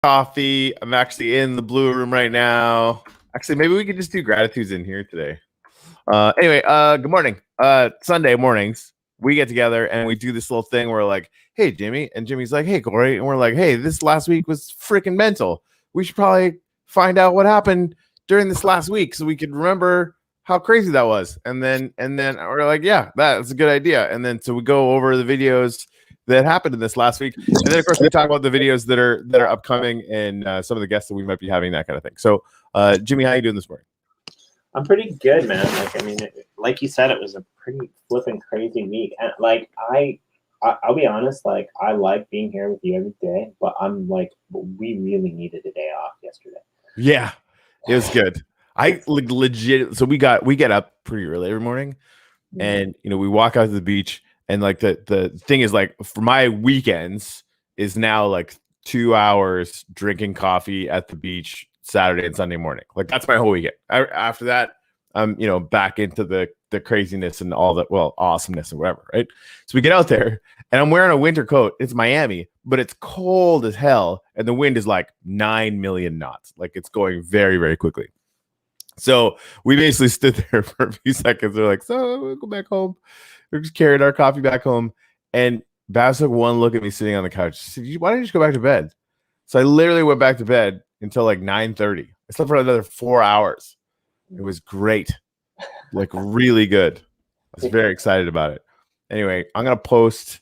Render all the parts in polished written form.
coffee. I'm actually in the blue room right now. Actually, maybe we could just do gratitudes in here today. Anyway, good morning. Sunday mornings, we get together and we do this little thing where we're like, hey, Jimmy. And Jimmy's like, hey, Corey. And we're like, hey, this last week was freaking mental. We should probably find out what happened during this last week so we could remember how crazy that was. And then we're like, yeah, that's a good idea. And then so we go over the videos that happened in this last week, and then of course we talk about the videos that are upcoming and some of the guests that we might be having, that kind of thing. So Jimmy, how you doing this morning? I'm pretty good, man. Like, I mean, like you said, it was a pretty flipping crazy week, and like I'll be honest, like I like being here with you every day, but I'm like, we really needed a day off yesterday. Yeah, it was good. I legit. So we get up pretty early every morning, and we walk out to the beach. And like the thing is, like, for my weekends is now like 2 hours drinking coffee at the beach Saturday and Sunday morning. Like that's my whole weekend. After that, I'm back into the craziness and all the awesomeness and whatever, right? So we get out there and I'm wearing a winter coat. It's Miami, but it's cold as hell, and the wind is like 9 million knots. Like it's going very, very quickly. So we basically stood there for a few seconds. They're like, so we'll go back home. We're just carrying our coffee back home. And Babs took one look at me sitting on the couch. She said, why don't you just go back to bed? So I literally went back to bed until like 9:30. I slept for another 4 hours. It was great. Like really good. I was very excited about it. Anyway, I'm going to post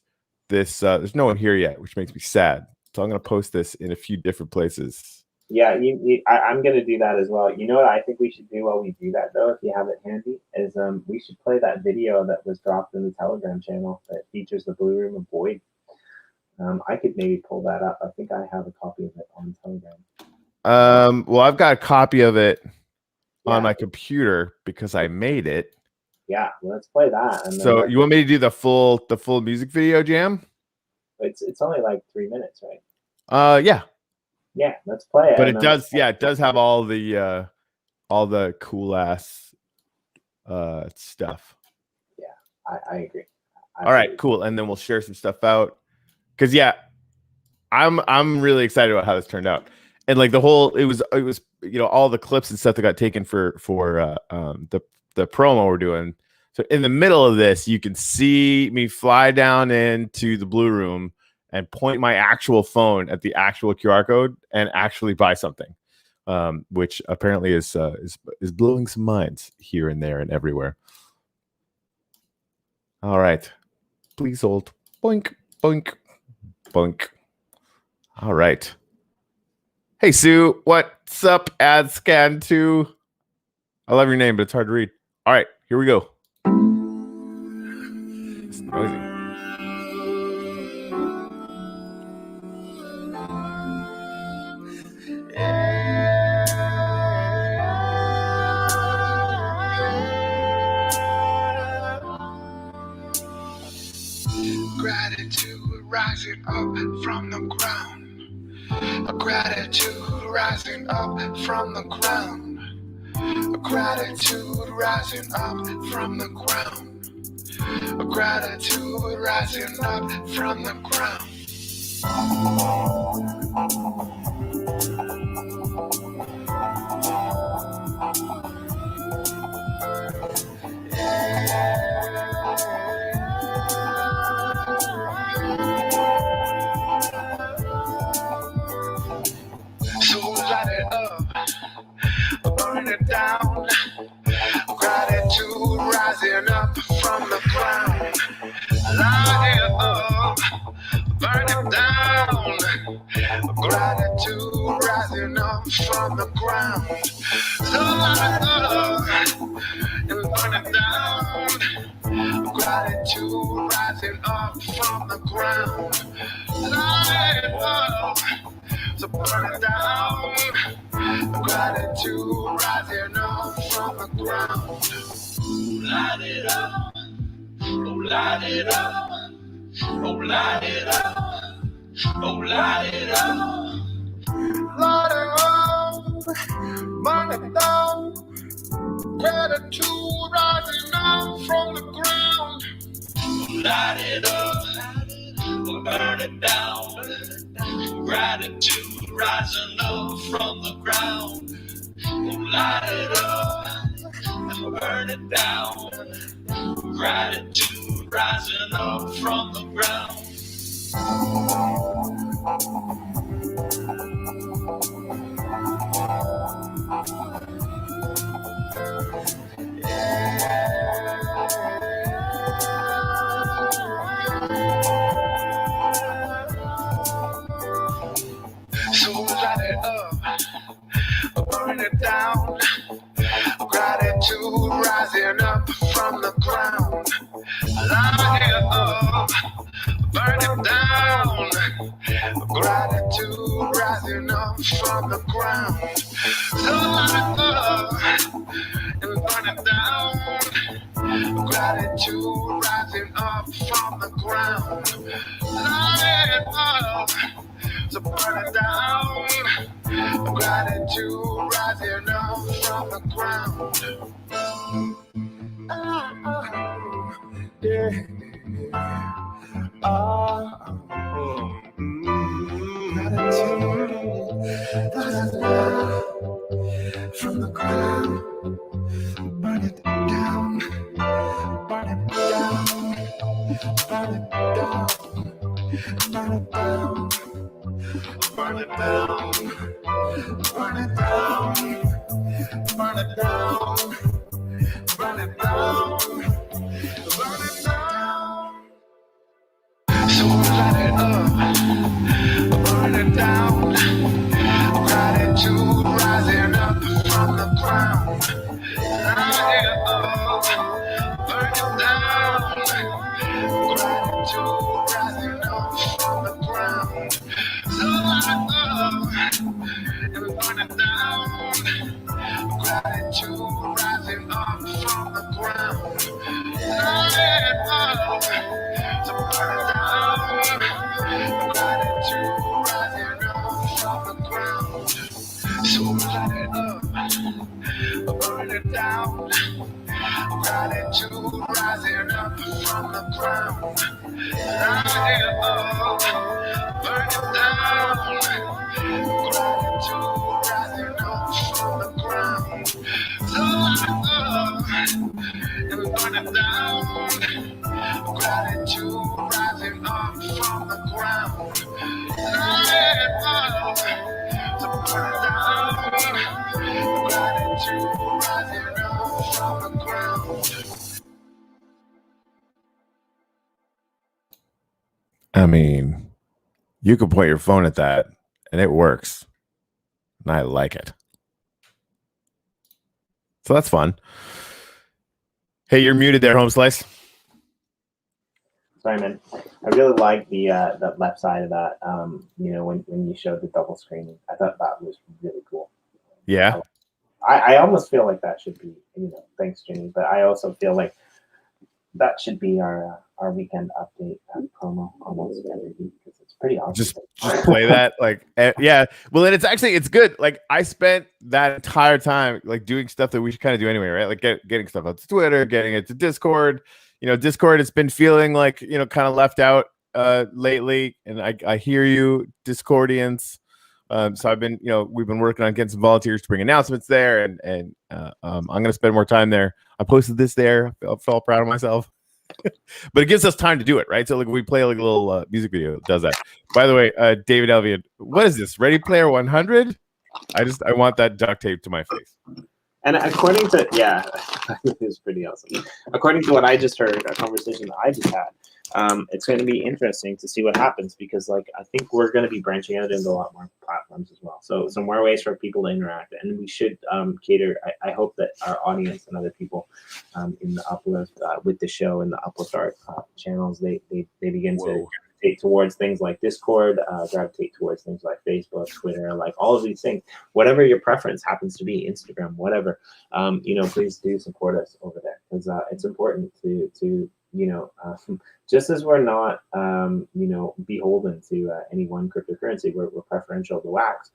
this. There's no one here yet, which makes me sad. So I'm going to post this in a few different places. Yeah, I'm going to do that as well. You know what I think we should do while we do that, though, if you have it handy, is we should play that video that was dropped in the Telegram channel that features the Blue Room of Boyd. I could maybe pull that up. I think I have a copy of it on Telegram. Well, I've got a copy of it on my computer because I made it. Yeah, well, let's play that. And so you want me to do the full music video jam? It's only like 3 minutes, right? Yeah. Yeah, let's play it. But it does have all the cool ass stuff. Yeah, I agree. All right, cool. And then we'll share some stuff out. Cause I'm really excited about how this turned out. And like it was all the clips and stuff that got taken for the promo we're doing. So in the middle of this, you can see me fly down into the blue room and point my actual phone at the actual QR code and actually buy something, which apparently is blowing some minds here and there and everywhere. All right, please hold. Boink, boink, boink. All right. Hey Sue, what's up? Ad scan 2. I love your name, but it's hard to read. All right, here we go. It's noisy. Gratitude rising up from the ground. A gratitude rising up from the ground. A gratitude rising up from the ground. A gratitude rising up from the ground. So light it up, burn it down. Gratitude rising up from the ground. Light it up, burn it down. Gratitude rising up from the ground. So light it up and burn it down. Gratitude rising up from the ground. Light it up, so burn it down. Gratitude rising up from the ground. Light it up, oh light it up, oh light it up, oh light it up. Light it up, burn it down. Gratitude rising up from the ground. Light it up, burn it down. Gratitude rising up from the ground. We'll light it up and burn it down. Gratitude rising up from the ground. So light it up, burn it down. Gratitude rising up from the ground. Light it up, burn it down. Gratitude rising up from the ground. So light it up and burn it down. Gratitude rising up from the ground. Light it up, so burn it down. Gratitude rising up from the ground. Yeah. Gratitude rising up from the ground. Burn it down. Burn it down. Burn it down. Burn it down. Burn it down, burn it down, burn it down, burn it down, burn it down. So light it up, burn it down. Gratitude rising up from the ground. Light it up, burn it down. Gratitude rising up from the ground. So light it up and burn it down. Gratitude rising up from the ground. Light it up, so burn it down. Gratitude rising up from the ground. So light it up, burn it down. Gratitude rising up from the ground. Light it up, burn it down. Gratitude rising up from the ground. So light it up and burn it down. Gratitude rising up from the ground. Light it up, so burn it down. Gratitude rising up from the ground. I mean, you could point your phone at that and it works. And I like it. So that's fun. Hey, you're muted there, Home Slice. Sorry, man. I really like the left side of that. When you showed the double screening, I thought that was really cool. Yeah. I almost feel like that should be, thanks, Jimmy. But I also feel like that should be our weekend update promo almost every week because it's pretty awesome. Just play that, yeah. Well, and it's good. Like I spent that entire time like doing stuff that we should kind of do anyway, right? Like getting stuff out to Twitter, getting it to Discord. Discord has been feeling like kind of left out lately, and I hear you, Discordians. So I've been, we've been working on getting some volunteers to bring announcements there, and I'm going to spend more time there. I posted this there. I felt proud of myself, but it gives us time to do it, right? So like we play like a little music video that does that. By the way, David Elvian, what is this? Ready Player 100? I want that duct tape to my face. And according to, it was pretty awesome. According to what I just heard, a conversation that I just had, it's going to be interesting to see what happens because, I think we're going to be branching out into a lot more platforms as well. So some more ways for people to interact, and we should cater. I hope that our audience and other people in the Uplift with the show and the Uplift Art channels, they begin to gravitate towards things like Discord, gravitate towards things like Facebook, Twitter, like all of these things. Whatever your preference happens to be, Instagram, whatever. Please do support us over there because it's important to just as we're not, beholden to any one cryptocurrency, we're preferential to wax.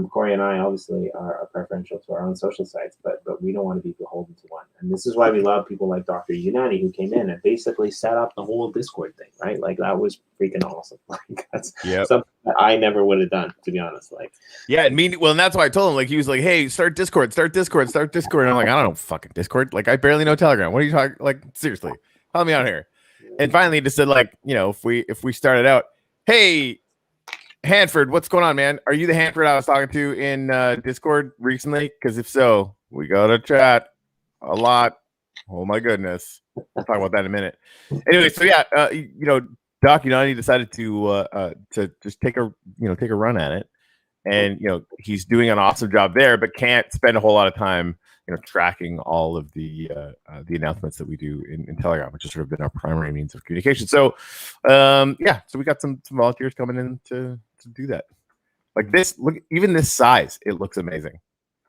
Corey and I obviously are preferential to our own social sites, but we don't want to be beholden to one. And this is why we love people like Dr. Unani, who came in and basically set up the whole Discord thing, right? Like that was freaking awesome. Like that's something that I never would have done, to be honest. Like, yeah, and that's why I told him. Like he was like, "Hey, start Discord. And I'm like, "I don't know fucking Discord. Like I barely know Telegram. What are you talking? Like seriously, help me out here." And finally, he just said, like, if we started out, hey, Hanford, what's going on, man? Are you the Hanford I was talking to in Discord recently? Because if so, we got to chat a lot. Oh my goodness, we'll talk about that in a minute. Anyway, so yeah, Doc Unani decided to just take a run at it, and he's doing an awesome job there, but can't spend a whole lot of time tracking all of the announcements that we do in Telegram, which has sort of been our primary means of communication. So so we got some volunteers coming in to do that. Like this, look, even this size, it looks amazing.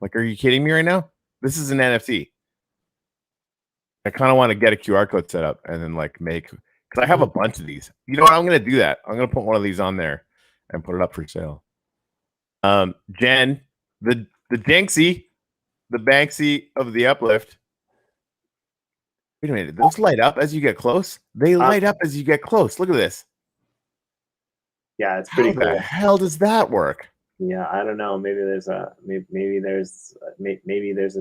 Like, are you kidding me right now? This is an NFT. I kind of want to get a QR code set up and then like make, because I have a bunch of these. You know what? I'm going to do that. I'm going to put one of these on there and put it up for sale. Jen, the Jinxie, the Banksy of the uplift. Wait a minute. Those light up as you get close? They light up as you get close. Look at this. Yeah, it's pretty cool. How the hell does that work? Yeah, I don't know. Maybe there's a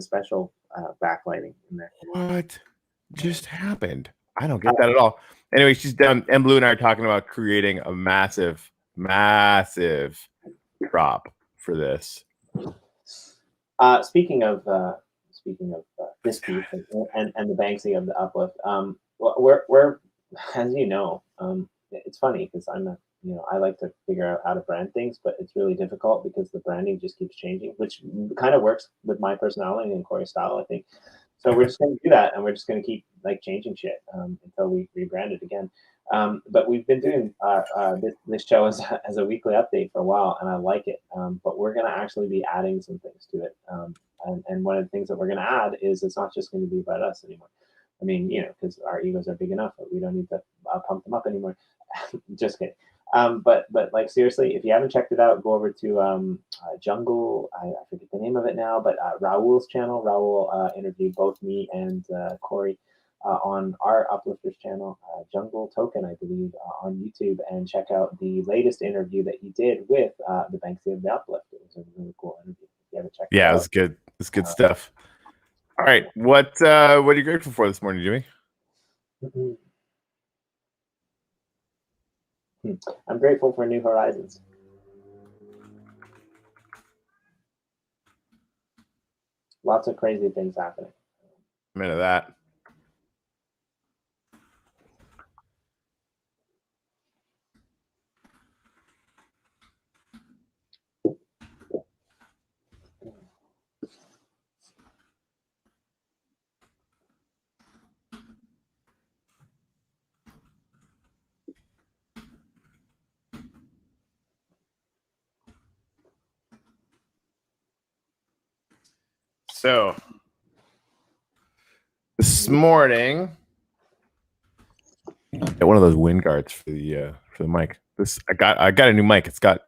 special backlighting in there. What just happened? I don't get that at all. Anyway, she's done. And Blue and I are talking about creating a massive drop for this. Speaking of this piece and the Banksy of the uplift, we're as you know, it's funny because I like to figure out how to brand things, but it's really difficult because the branding just keeps changing, which kind of works with my personality and Corey's style, I think. So we're just going to do that, and we're just going to keep like changing shit until we rebrand it again. But we've been doing this show as a weekly update for a while, and I like it. But we're going to actually be adding some things to it. And one of the things that we're going to add is it's not just going to be about us anymore. I mean, because our egos are big enough that we don't need to pump them up anymore. Just kidding. But like seriously, if you haven't checked it out, go over to Jungle. I forget the name of it now, but Raul's channel. Raul interviewed both me and Corey on our Uplifters channel, Jungle Token, I believe, on YouTube, and check out the latest interview that he did with the Banksy of the Uplift. It was a really cool interview. If you haven't checked it out. It was good. It's good stuff. All right, what are you grateful for this morning, Jimmy? I'm grateful for New Horizons. Lots of crazy things happening. A minute of that. So this morning, get one of those wind guards for the mic. I got a new mic. It's got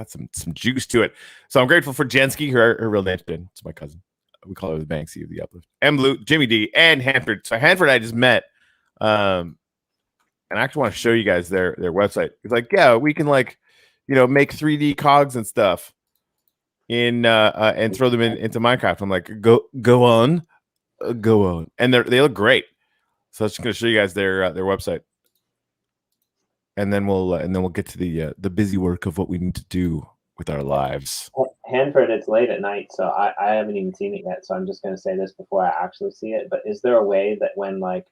some juice to it. So I'm grateful for Jensky, her real name. It's my cousin. We call her the Banksy of the Uplift. M. Blue, Jimmy D, and Hanford. So Hanford and I just met. And I actually want to show you guys their website. It's like, yeah, we can make 3D cogs and stuff in and throw them into Minecraft. I'm like, go on, and they look great. So I'm just gonna show you guys their website, and then we'll get to the busy work of what we need to do with our lives. Hanford, it's late at night, so I haven't even seen it yet. So I'm just gonna say this before I actually see it. But is there a way that when the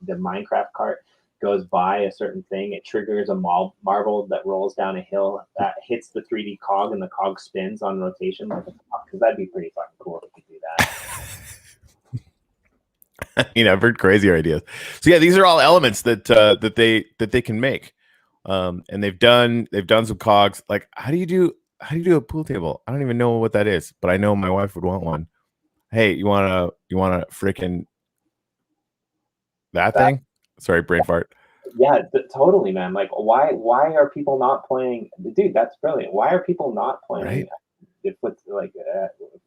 Minecraft cart goes by a certain thing, it triggers a marble that rolls down a hill that hits the 3D cog, and the cog spins on rotation like a clock? Because that'd be pretty fucking cool if we could do that. I've heard crazier ideas. So yeah, these are all elements that they can make, and they've done some cogs. Like, how do you do a pool table? I don't even know what that is, but I know my wife would want one. Hey, you wanna freaking that thing? Sorry, brain fart. Yeah, totally, man. Like, why are people not playing? Dude, that's brilliant. Why are people not playing Right.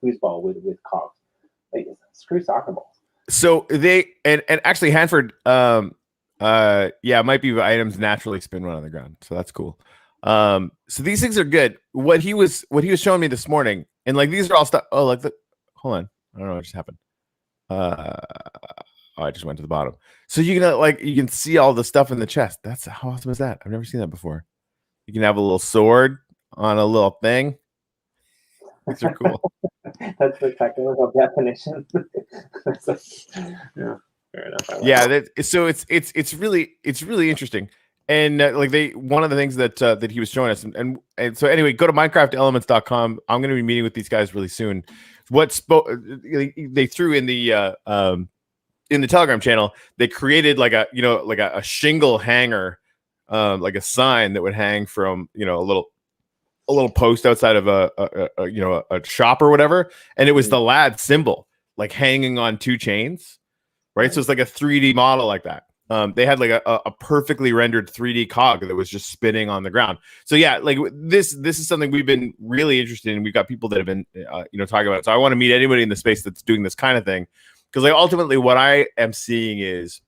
foosball with cogs? Like, screw soccer balls. So they and actually Hanford, yeah, it might be items naturally spin one on the ground, so that's cool. So these things are good. What he was showing me this morning, and like these are all stuff. Oh, like hold on, I don't know what just happened. I just went to the bottom. So you can see all the stuff in the chest. That's how awesome is that? I've never seen that before. You can have a little sword on a little thing. These are cool. That's the technical definition. Yeah, fair enough. Yeah, so it's really interesting. And one of the things that he was showing us, and so anyway, go to minecraftelements.com. I'm going to be meeting with these guys really soon. They threw in the Telegram channel, they created like a shingle hanger, like a sign that would hang from a little post outside of a shop or whatever, and it was the lad symbol like hanging on two chains, right? So it's like a 3D model like that. They had like a perfectly rendered 3D cog that was just spinning on the ground. So yeah, like this is something we've been really interested in. We've got people that have been talking about it. So I want to meet anybody in the space that's doing this kind of thing, because like ultimately what I am seeing is,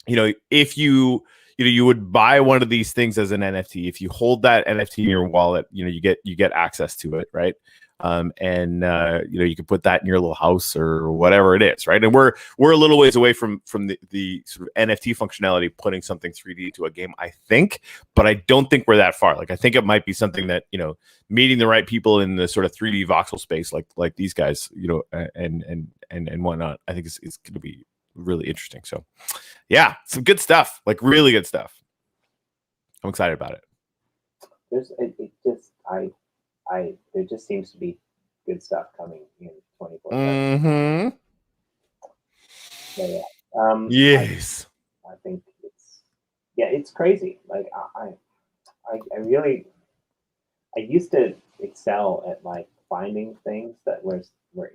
if you would buy one of these things as an NFT, if you hold that NFT in your wallet, you get access to it, right? And you can put that in your little house or whatever it is, right? And we're a little ways away from the sort of NFT functionality, putting something 3D to a game, I think, but I don't think we're that far. Like I think it might be something that meeting the right people in the sort of 3D voxel space, like these guys, and whatnot, I think it's going to be really interesting. So yeah, some good stuff, like really good stuff. I'm excited about it. There just seems to be good stuff coming in 24. Mm-hmm. Yeah. Yes. I think it's crazy. Like I used to excel at like finding things that were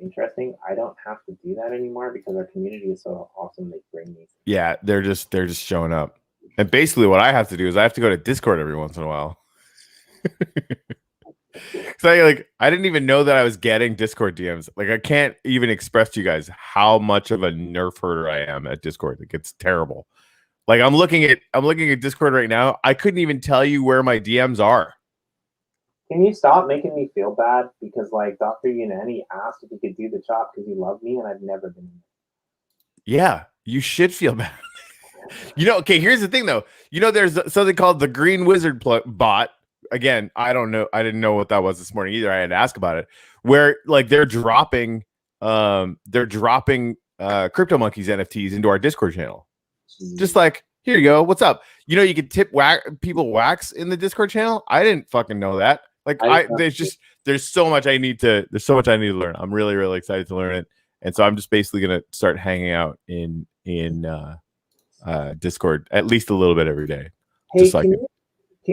interesting. I don't have to do that anymore because our community is so awesome. They bring these. Yeah, they're just showing up. And basically what I have to do is I have to go to Discord every once in a while. So I didn't even know that I was getting Discord DMs. Like I can't even express to you guys how much of a nerf herder I am at Discord. Like it's terrible. Like I'm looking at Discord right now. I couldn't even tell you where my DMs are. Can you stop making me feel bad? Because like Dr. Unani asked if he could do the chop because he loved me and I've never been in it. Yeah, you should feel bad. Okay, here's the thing though. There's something called the Green Wizard bot. Again, I don't know. I didn't know what that was this morning either. I had to ask about it. Where like they're dropping Crypto Monkeys NFTs into our Discord channel. Just like, here you go. What's up? You can tip people wax in the Discord channel. I didn't fucking know that. Like there's so much I need to learn. I'm really, really excited to learn it. And so I'm just basically gonna start hanging out in Discord at least a little bit every day. Hey, just so I can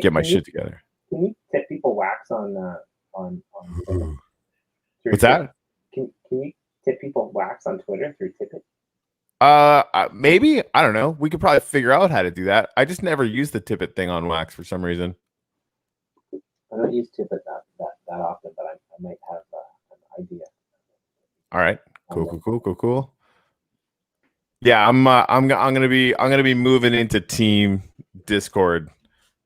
get my shit together. Can you tip people wax on Twitter? What's that? Can you tip people wax on Twitter through Tippet? Maybe, I don't know. We could probably figure out how to do that. I just never used the Tippet thing on wax for some reason. I don't use Tippet that often, but I might have an idea. All right, cool. Yeah, I'm gonna be moving into Team Discord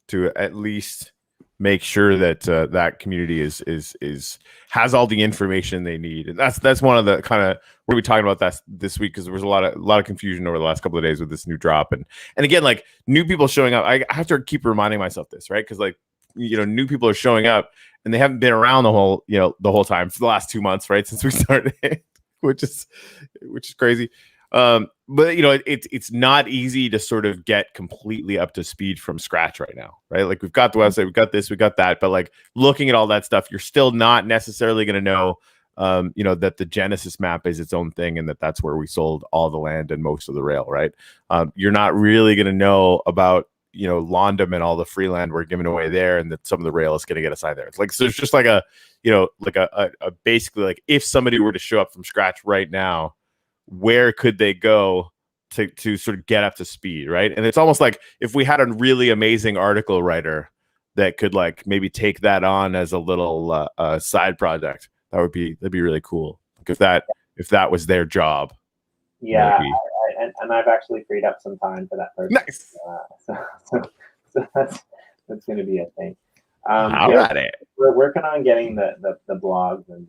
to at least make sure that that community has all the information they need, and that's one of the kind of we're gonna be talking about that this week because there was a lot of confusion over the last couple of days with this new drop, and again, like new people showing up. I have to keep reminding myself this, right? Because like new people are showing up and they haven't been around the whole time for the last 2 months, right, since we started, which is crazy. But it's not easy to sort of get completely up to speed from scratch right now, right? Like we've got the website, we've got this, we've got that, but like looking at all that stuff, you're still not necessarily going to know, that the Genesis map is its own thing and that's where we sold all the land and most of the rail, right? You're not really going to know about, Londom and all the free land we're giving away there, and that some of the rail is going to get assigned there. It's like, so it's just like a basically like if somebody were to show up from scratch right now, where could they go to sort of get up to speed, right? And it's almost like if we had a really amazing article writer that could like maybe take that on as a little side project, that'd be really cool. Like if that was their job. Yeah, and I've actually freed up some time for that person. Nice. So that's going to be a thing. Alrighty. We're working on getting the blogs and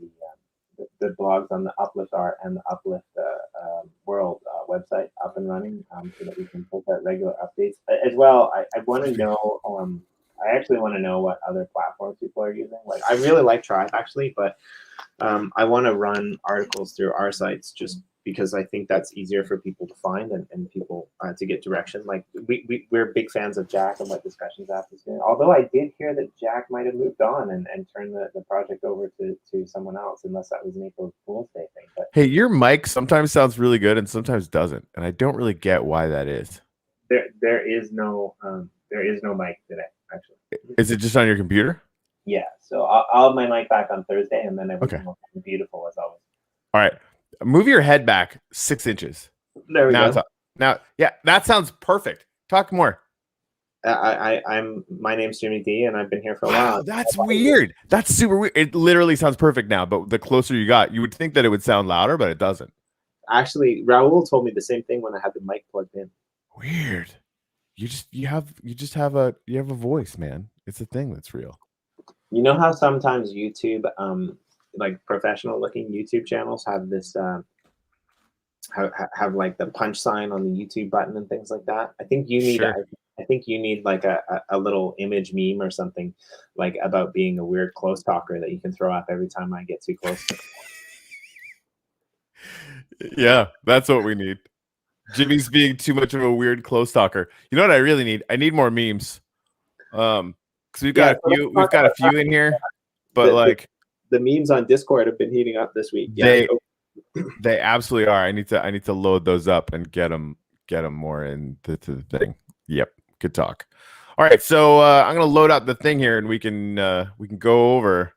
the blogs on the Uplift Art and the Uplift World website up and running, so that we can post out regular updates as well. I want to know. I actually want to know what other platforms people are using. Like, I really like Tribe actually, but I want to run articles through our sites just because I think that's easier for people to find and people to get direction. Like we're big fans of Jack and what Discussions App is doing. Although I did hear that Jack might have moved on and turned the project over to someone else, unless that was an April Fool's Day thing. But Hey, your mic sometimes sounds really good and sometimes doesn't, and I don't really get why that is. there is no mic today, actually. Is it just on your computer? Yeah, so I'll have my mic back on Thursday, and then everything will be beautiful as always. All right. Move your head back 6 inches. There we go. Now, yeah, that sounds perfect. Talk more. My name's Jimmy D, and I've been here for a while. Wow, that's weird. That's super weird. It literally sounds perfect now, but the closer you got, you would think that it would sound louder, but it doesn't. Actually, Raul told me the same thing when I had the mic plugged in. Weird. You have a voice, man. It's a thing that's real. You know how sometimes YouTube, like professional looking YouTube channels have this have like the punch sign on the YouTube button and things like that. I think you need I think you need like a little image meme or something like about being a weird close talker that you can throw up every time I get too close. Yeah, that's what we need. Jimmy's being too much of a weird close talker. You know what I really need? I need more memes. Because we've got a few in here, but the memes on Discord have been heating up this week. Yeah, they absolutely are. I need to load those up and get them more into the thing. Yep, good talk. All right, so I'm gonna load up the thing here, and we can go over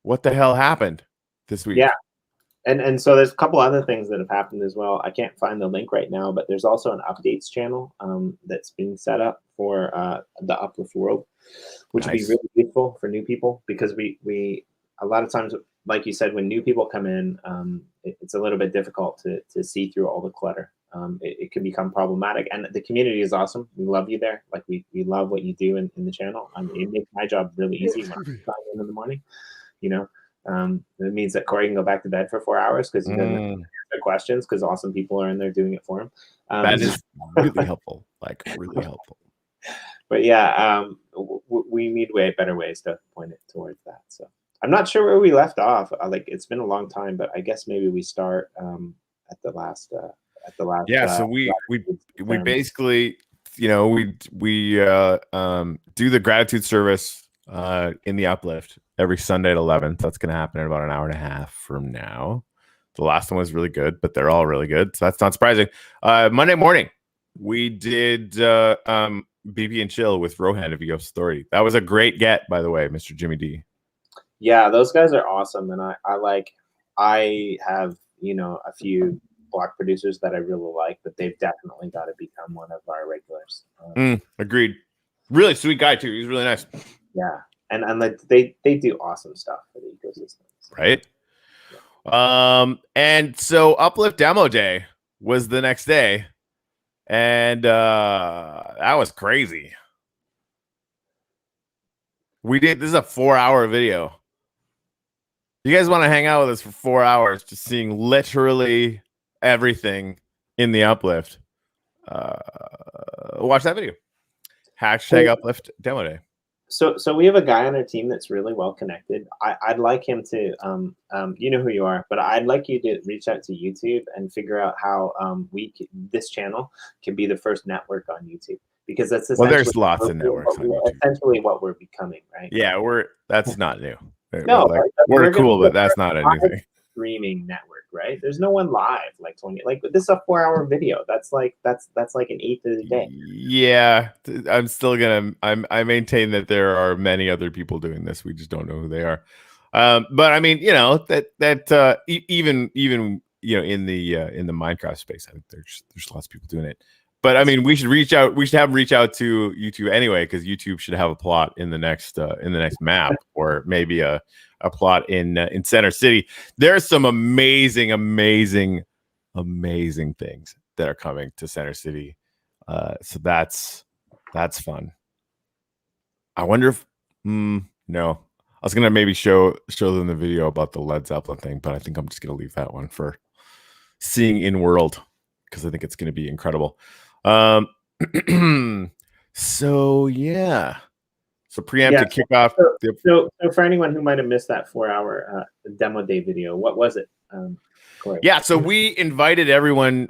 what the hell happened this week. Yeah, and so there's a couple other things that have happened as well. I can't find the link right now, but there's also an updates channel that's being set up for the Uplift World, which would be really useful for new people, because we a lot of times, like you said, when new people come in, it's a little bit difficult to see through all the clutter. It can become problematic, and the community is awesome. We love you there. Like we love what you do in the channel. It makes my job really easy when I sign in the morning. You know, it means that Corey can go back to bed for 4 hours because he doesn't answer questions, because awesome people are in there doing it for him. That is really helpful. Like really helpful. But yeah, we need way better ways to point it towards that. So I'm not sure where we left off. Like it's been a long time, but I guess maybe we start at the last. Yeah, so we basically, you know, we do the gratitude service in the Uplift every Sunday at 11. So that's going to happen in about an hour and a half from now. The last one was really good, but they're all really good, so that's not surprising. Monday morning, we did BP&Chill with Rohan of EOS Authority. That was a great get, by the way, Mr. Jimmy D. Yeah, those guys are awesome, and I have, you know, a few block producers that I really like, but they've definitely got to become one of our regulars. Agreed. Really sweet guy too. He's really nice. Yeah, and like they do awesome stuff for the ecosystem. Right. Yeah. And so Uplift Demo Day was the next day, and that was crazy. This is a 4-hour video. You guys want to hang out with us for 4 hours, just seeing literally everything in the Uplift? Watch that video. Hashtag Uplift Demo Day. So we have a guy on our team that's really well connected. I'd like him to, you know who you are, but I'd like you to reach out to YouTube and figure out how this channel can be the first network on YouTube, because that's there's lots of networks on YouTube. Essentially what we're becoming, right? Yeah, that's not new. No, like, we're cool, but that's not anything. Streaming network, right? There's no one live like 20. Like this is a 4-hour video. That's like an eighth of the day. Yeah, I'm still gonna. I maintain that there are many other people doing this. We just don't know who they are. But I mean, you know, that even in the Minecraft space. I think there's lots of people doing it. But I mean, we should reach out. We should have them reach out to YouTube anyway, because YouTube should have a plot in the next map, or maybe a plot in Center City. There's some amazing things that are coming to Center City. So that's fun. I wonder if no. I was gonna maybe show them the video about the Led Zeppelin thing, but I think I'm just gonna leave that one for seeing in world, because I think it's gonna be incredible. So yeah. So preemptive kickoff. So for anyone who might have missed that 4-hour demo day video, what was it? Corey? Yeah, so we invited everyone.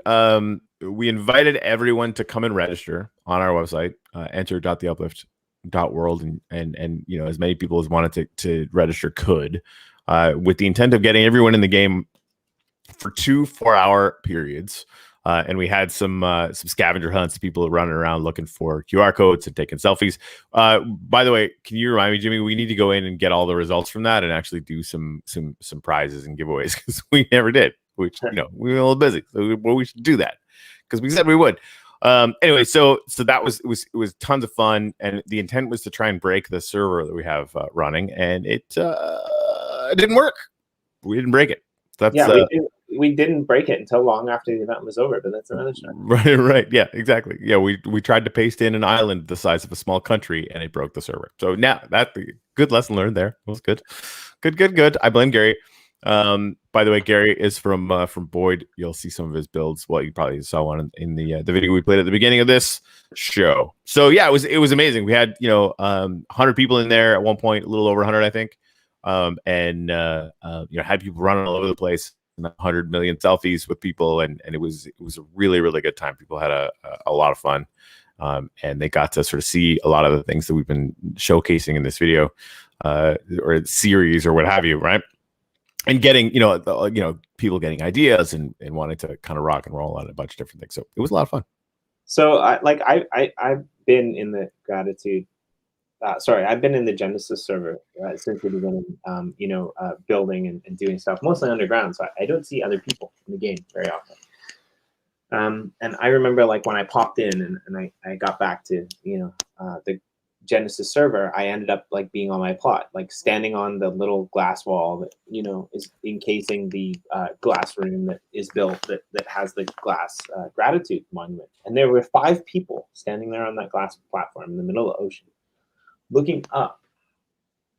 We invited everyone to come and register on our website, enter.theuplift.world, and as many people as wanted to register could, with the intent of getting everyone in the game for 2 4-hour periods. And we had some scavenger hunts, people running around looking for QR codes and taking selfies. By the way, can you remind me, Jimmy? We need to go in and get all the results from that and actually do some prizes and giveaways, because we never did. Which we were a little busy, so we should do that because we said we would. Anyway, so that was tons of fun, and the intent was to try and break the server that we have running, and it didn't work. We didn't break it. We didn't break it until long after the event was over, but that's another story. Right. Yeah, exactly. Yeah, we tried to paste in an island the size of a small country, and it broke the server. So now that's a good lesson learned there. It was good. Good. I blame Gary. By the way, Gary is from Boyd. You'll see some of his builds. Well, you probably saw one in the video we played at the beginning of this show. So yeah, it was amazing. We had 100 people in there at one point, a little over 100, I think, and had people running all over the place. 100 million selfies with people, and it was a really, really good time. People had a lot of fun, and they got to sort of see a lot of the things that we've been showcasing in this video or series or what have you, right? And getting people getting ideas and wanting to kind of rock and roll on a bunch of different things. So it was a lot of fun. So I've been in the gratitude. I've been in the Genesis server since the beginning, building and doing stuff, mostly underground. So I don't see other people in the game very often. And I remember when I popped in and I got back to, the Genesis server, I ended up being on my plot, standing on the little glass wall that, is encasing the glass room that is built that has the glass gratitude monument. And there were 5 people standing there on that glass platform in the middle of the ocean, looking up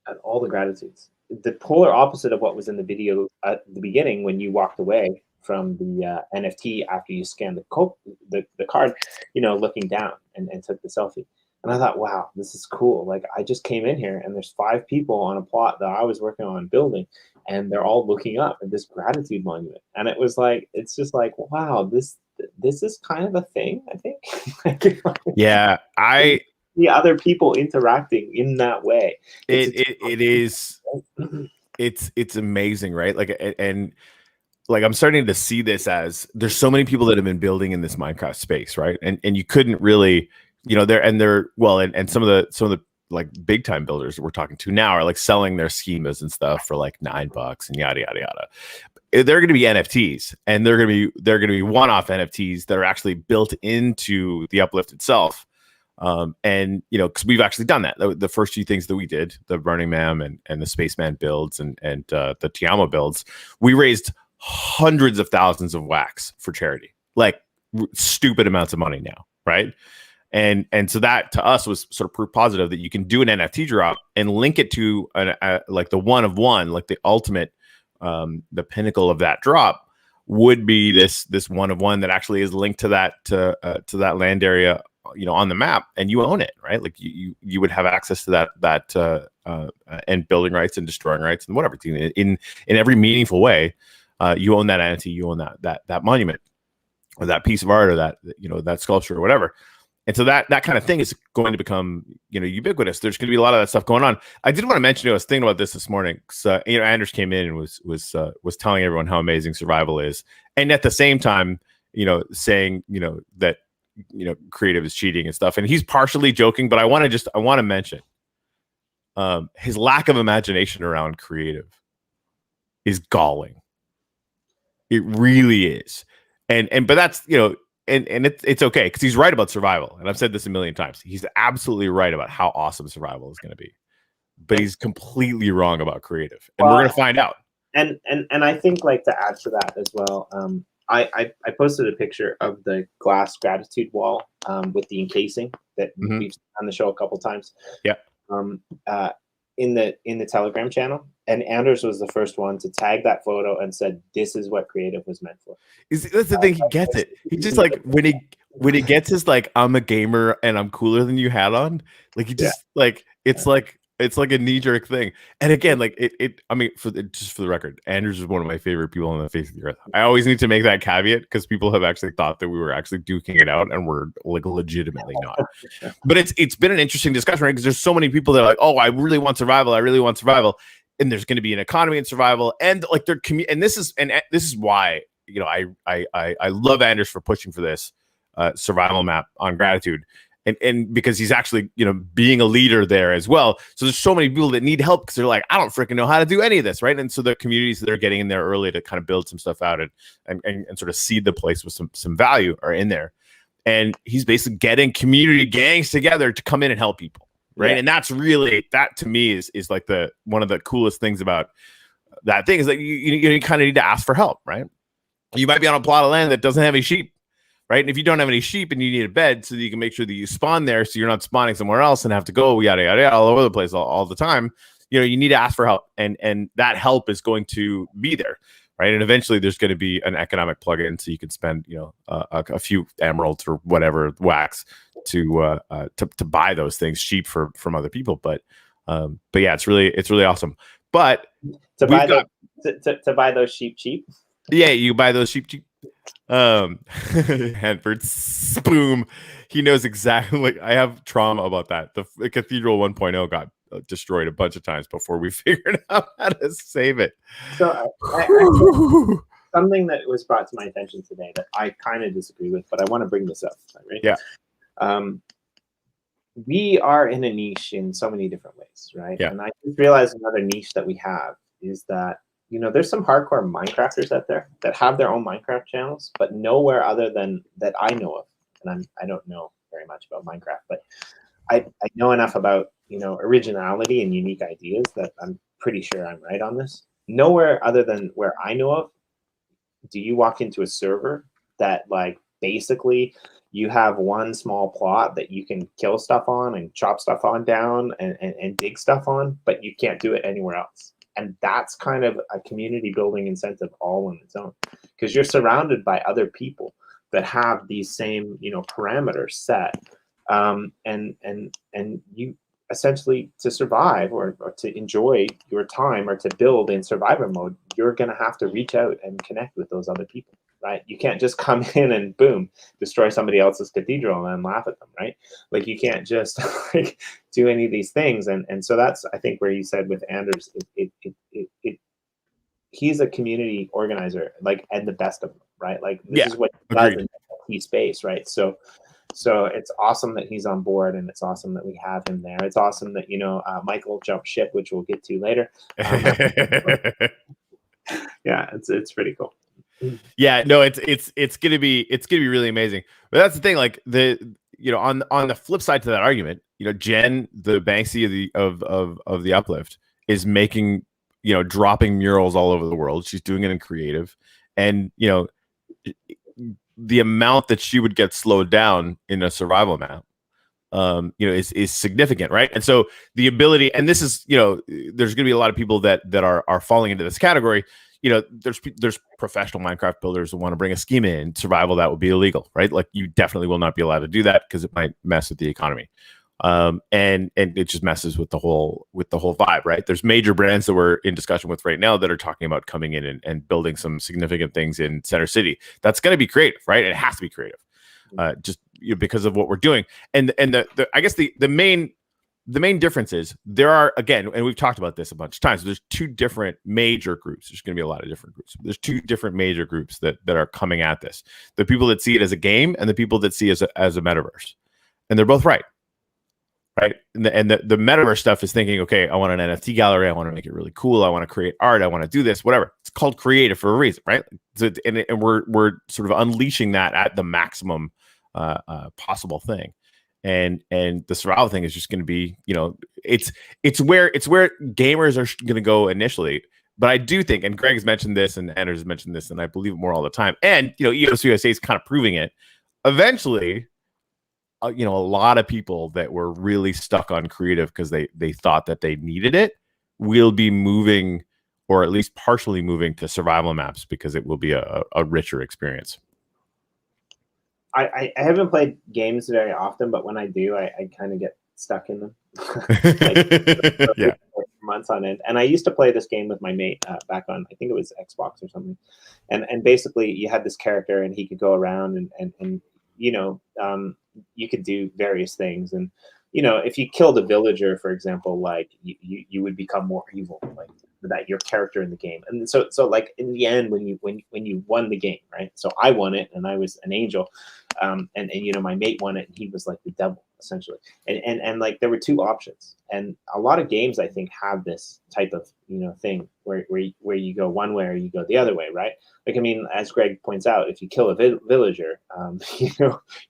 at all the gratitudes. The polar opposite of what was in the video at the beginning when you walked away from the NFT after you scanned the card, looking down and took the selfie. And I thought, wow, this is cool. I just came in here and there's 5 people on a plot that I was working on building, and they're all looking up at this gratitude monument. And it was it's just wow, this is kind of a thing, I think. Yeah, the other people interacting in that way. It's amazing, right? And I'm starting to see this as there's so many people that have been building in this Minecraft space, right? And you couldn't really, they're some of the big time builders that we're talking to now are selling their schemas and stuff for $9 and yada yada yada. They're going to be NFTs, and they're going to be one-off NFTs that are actually built into the Uplift itself. And because we've actually done that. The first few things that we did, the Burning Man and the Spaceman builds and the Tiamo builds, we raised hundreds of thousands of wax for charity, stupid amounts of money now, right? And so that to us was sort of proof positive that you can do an NFT drop and link it to the one of one, the ultimate, the pinnacle of that drop would be this one of one that actually is linked to that land area, on the map, and you own it, right? You would have access to that and building rights and destroying rights and whatever in every meaningful way. You own that NFT, you own that monument or that piece of art or that sculpture or whatever. And so that kind of thing is going to become, ubiquitous. There's going to be a lot of that stuff going on. I did want to mention, I was thinking about this morning. So, Anders came in and was telling everyone how amazing survival is, and at the same time, saying, that creative is cheating and stuff. And he's partially joking, but I want to mention his lack of imagination around creative is galling. It really is. But that's, and it's okay because he's right about survival. And I've said this a million times. He's absolutely right about how awesome survival is going to be. But he's completely wrong about creative. And we're going to find out. And I think, like, to add to that as well, I posted a picture of the glass gratitude wall with the encasing that we've seen on the show a couple times. Yeah. In the Telegram channel, and Anders was the first one to tag that photo and said, "This is what creative was meant for." That's the thing. He gets it. He just, like, when he gets his, like, I'm a gamer and I'm cooler than you hat on, like, he just like it's like a knee-jerk thing. And again, like, I mean, just for the record, Anders is one of my favorite people on the face of the earth. I always need to make that caveat because people have actually thought that we were actually duking it out, and we're, like, legitimately not. But it's been an interesting discussion, right? Because there's so many people that are like, oh, I really want survival. And there's going to be an economy in survival, and, like, and this is why, I love Anders for pushing for this survival map on gratitude. And because he's actually, being a leader there as well. So there's so many people that need help because they're like, I don't freaking know how to do any of this, right? And so the communities that are getting in there early to kind of build some stuff out and sort of seed the place with some value are in there. And he's basically getting community gangs together to come in and help people, right? Yeah. And that's really, that to me is like one of the coolest things about that thing is that you kind of need to ask for help, right? You might be on a plot of land that doesn't have any sheep. Right. And if you don't have any sheep and you need a bed so that you can make sure that you spawn there so you're not spawning somewhere else and have to go yada, yada, yada all over the place all the time, you need to ask for help. And that help is going to be there. Right. And eventually there's going to be an economic plug-in so you can spend, a few emeralds or whatever wax to buy those things cheap from other people. But yeah, it's really awesome. But to buy those sheep cheap. Yeah, you buy those sheep cheap. Hanford boom, he knows exactly. Like, I have trauma about that. The Cathedral 1.0 got destroyed a bunch of times before we figured out how to save it. So something that was brought to my attention today that I kind of disagree with, but I want to bring this up, right? Yeah. We are in a niche in so many different ways, right? Yeah. And I just realized another niche that we have is that there's some hardcore Minecrafters out there that have their own Minecraft channels, but nowhere other than that I know of. And I don't know very much about Minecraft, but I know enough about, originality and unique ideas that I'm pretty sure I'm right on this. Nowhere other than where I know of do you walk into a server that, like, basically you have one small plot that you can kill stuff on and chop stuff on down and dig stuff on, but you can't do it anywhere else. And that's kind of a community building incentive all on its own, because you're surrounded by other people that have these same, parameters set. And you essentially, to survive or to enjoy your time or to build in survivor mode, you're going to have to reach out and connect with those other people, right? You can't just come in and boom, destroy somebody else's cathedral and then laugh at them, right? Like, you can't just do any of these things. And so that's, I think, where you said with Anders, he's a community organizer, like, and the best of them, right? Like, this is what he does in the space, right? So it's awesome that he's on board, and it's awesome that we have him there. It's awesome that, Michael jumped ship, which we'll get to later. Yeah, it's pretty cool. Yeah, no, it's gonna be really amazing. But that's the thing, like, on the flip side to that argument, Jen, the Banksy of the Uplift, is making, dropping murals all over the world. She's doing it in creative, and the amount that she would get slowed down in a survival map, is significant, right? And so the ability, and this is, there's going to be a lot of people that are falling into this category. There's professional Minecraft builders who want to bring a schema in survival that would be illegal, right? Like, you definitely will not be allowed to do that because it might mess with the economy. And it just messes with the whole vibe, right? There's major brands that we're in discussion with right now that are talking about coming in and building some significant things in Center City. That's going to be creative, right? It has to be creative, just because of what we're doing. And I guess the main difference is there are, again, and we've talked about this a bunch of times, there's two different major groups. There's going to be a lot of different groups. There's two different major groups that are coming at this. The people that see it as a game and the people that see it as a metaverse. And they're both right. right? And the metaverse stuff is thinking, okay, I want an NFT gallery. I want to make it really cool. I want to create art. I want to do this, whatever. It's called creative for a reason, right? So, and we're sort of unleashing that at the maximum possible thing. And the survival thing is just going to be, it's where gamers are going to go initially. But I do think, and Greg has mentioned this, and Anders has mentioned this, and I believe it more all the time. And EOS USA is kind of proving it. Eventually, a lot of people that were really stuck on creative because they thought that they needed it will be moving, or at least partially moving, to survival maps because it will be a richer experience. I haven't played games very often, but when I do, I kind of get stuck in them. Yeah. Months on end. And I used to play this game with my mate back on, I think it was Xbox or something. And basically you had this character and he could go around and you could do various things. And, if you killed a villager, for example, like you would become more evil, like that your character in the game. And so like in the end, when you won the game, right? So I won it and I was an angel. And my mate won it and he was like the devil essentially. And like there were two options. And a lot of games I think have this type of thing where you go one way or you go the other way, right? Like, I mean, as Greg points out, if you kill a villager,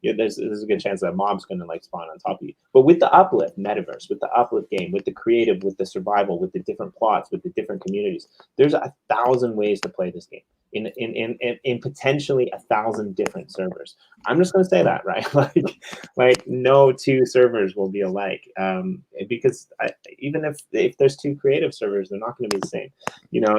there's a good chance that a mob's going to like spawn on top of you. But with the uplift metaverse, with the uplift game, with the creative, with the survival, with the different plots, with the different communities, there's 1,000 ways to play this game in potentially 1,000 different servers. I'm just going to say that, right? like no two servers will be alike, because even if there's two creative servers, they're not going to be the same.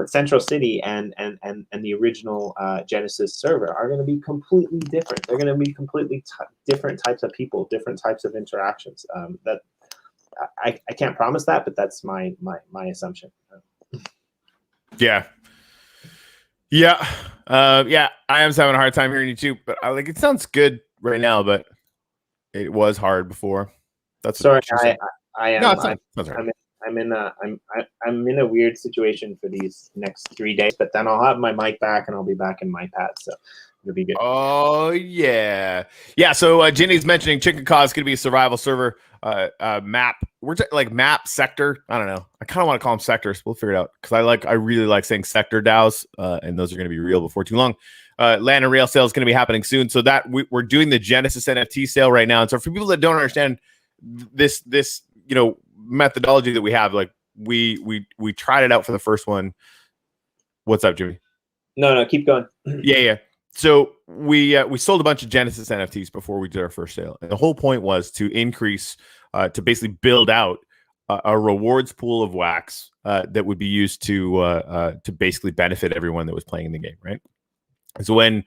Central City and the original Genesis server are going to be completely different. They're going to be completely different types of people, different types of interactions. That I can't promise that, but that's my assumption. Yeah. Yeah. I am having a hard time hearing you too, but it sounds good right now, but it was hard before. That's sorry. I am. No, I'm in a weird situation for these next 3 days, but then I'll have my mic back and I'll be back in my pad, so it'll be good. Oh yeah. So Ginny's mentioning Chicken Caw is going to be a survival server map. We're like map sector. I don't know. I kind of want to call them sectors. We'll figure it out because I really like saying sector DAOs, and those are going to be real before too long. Land and rail sale is going to be happening soon. So that we're doing the Genesis NFT sale right now. And so for people that don't understand this methodology that we have, like we tried it out for the first one. What's up, Jimmy? No, keep going. Yeah. So we sold a bunch of Genesis NFTs before we did our first sale, and the whole point was to increase, to basically build out a rewards pool of wax that would be used to basically benefit everyone that was playing in the game, right? So when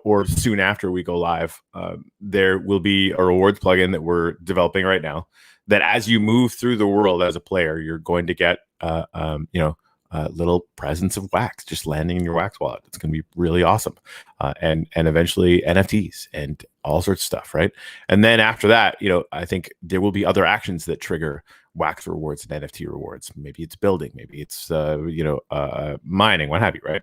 or soon after we go live, there will be a rewards plugin that we're developing right now. That as you move through the world as a player, you're going to get little presents of wax just landing in your wax wallet. It's going to be really awesome, and eventually NFTs and all sorts of stuff, right? And then after that, I think there will be other actions that trigger wax rewards and NFT rewards. Maybe it's building, maybe it's mining, what have you, right?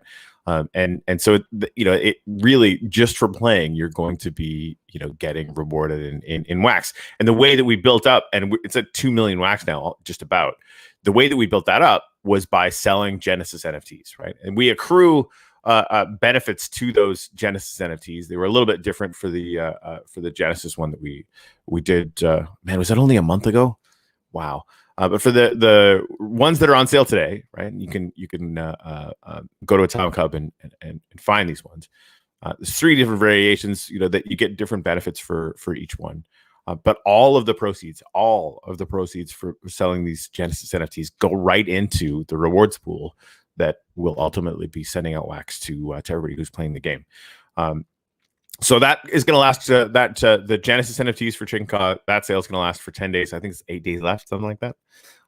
And so it really, just for playing, you're going to be getting rewarded in wax. And the way that we built up, and it's at 2 million wax now, just about. The way that we built that up was by selling Genesis NFTs, right? And we accrue benefits to those Genesis NFTs. They were a little bit different for the Genesis one that we did. Man, was that only a month ago? Wow. But for the ones that are on sale today, right? You can go to Atomic Hub and find these ones. There's 3 different variations, that you get different benefits for each one. But all of the proceeds for selling these Genesis NFTs go right into the rewards pool that will ultimately be sending out wax to everybody who's playing the game. So that is going to last. The Genesis NFTs for Chicken Caw, that sale is going to last for 10 days. I think it's 8 days left, something like that.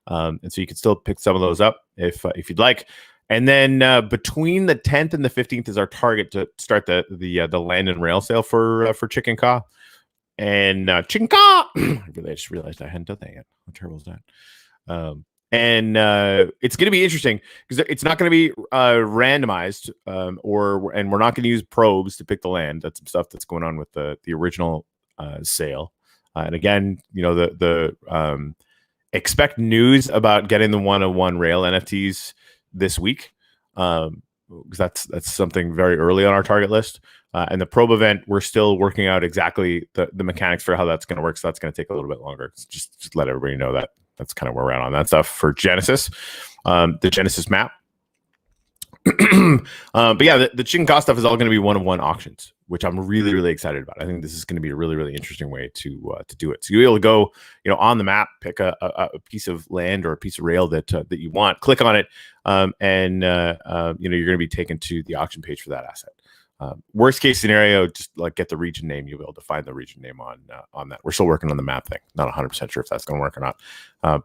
And so you can still pick some of those up if you'd like. And then between the 10th and the 15th is our target to start the land and rail sale for Chicken Caw. And Chicken Caw, I just realized I hadn't done that yet. How terrible is that? And it's going to be interesting because it's not going to be randomized, and we're not going to use probes to pick the land. That's some stuff that's going on with the original sale. And again, the expect news about getting the 101 rail NFTs this week, because that's something very early on our target list. And the probe event, we're still working out exactly the mechanics for how that's going to work. So that's going to take a little bit longer. Just let everybody know that that's kind of where we're at on that stuff for Genesis, the Genesis map. But yeah, the chicken cost stuff is all going to be 1-of-1 auctions, which I'm really, really excited about. I think this is going to be a really, really interesting way to do it. So you'll be able to go, on the map, pick a piece of land or a piece of rail that you want, click on it, and you're going to be taken to the auction page for that asset. Worst case scenario, just like get the region name. You'll be able to find the region name on that. We're still working on the map thing. Not 100% sure if that's going to work or not.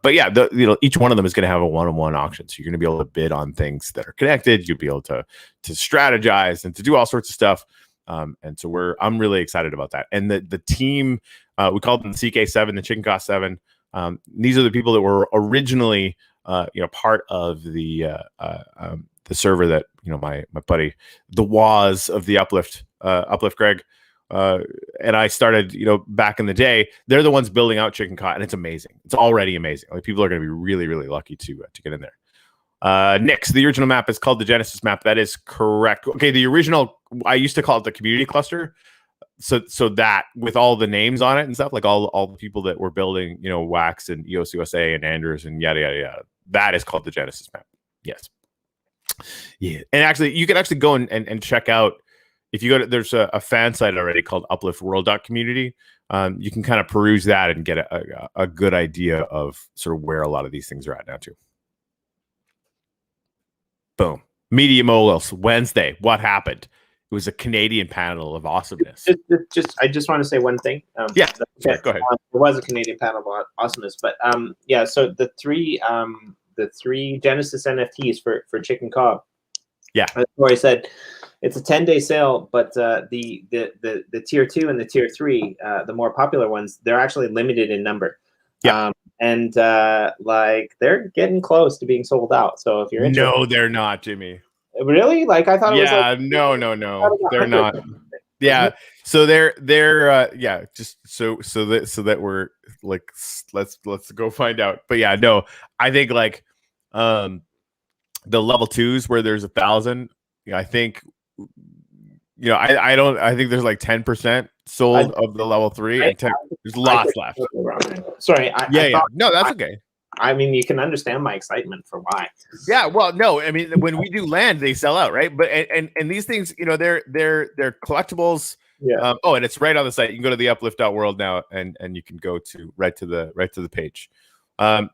But yeah, each one of them is going to have a 1-on-1 auction. So you're going to be able to bid on things that are connected. You'll be able to strategize and to do all sorts of stuff. And so I'm really excited about that. And the team, we called them the CK7, the Chicken Cost 7. These are the people that were originally part of the server that my buddy, the Waz of the Uplift Greg, and I started back in the day. They're the ones building out Chicken Cot, and it's amazing. It's already amazing. Like, people are going to be really, really lucky to get in there. Nix, the original map is called the Genesis map. That is correct. Okay, the original, I used to call it the community cluster. So that with all the names on it and stuff, like all the people that were building, Wax and EOS USA and Andrews and yada yada yada, that is called the Genesis map. Yes. Yeah, and actually, you can actually go and check out, if you go to, there's a fan site already called upliftworld.community. You can kind of peruse that and get a good idea of sort of where a lot of these things are at now too. Boom. Media Moguls, Wednesday. What happened? It was a Canadian panel of awesomeness. I just want to say one thing. Go ahead. There was a Canadian panel of awesomeness, but so the three Genesis NFTs for Chicken Cob. Yeah, that's where I said it's a 10-day sale, but the tier 2 and the tier 3, the more popular ones, they're actually limited in number. Yeah, and they're getting close to being sold out. So if you're interested, no, they're not, Jimmy. Really? Like, I thought it was. Yeah, no, they're not. Yeah, so they're just so that we're like, let's go find out. But yeah, no, I think like the level 2s where there's 1,000, I think I think there's like 10% sold of the level 3 and 10, there's lots left. Sorry, no, that's okay. I mean, you can understand my excitement for why. Yeah, well, no, I mean, when we do land, they sell out, right? But and these things, they're collectibles. Yeah. And it's right on the site. You can go to the uplift.world now, and you can go to right to the page.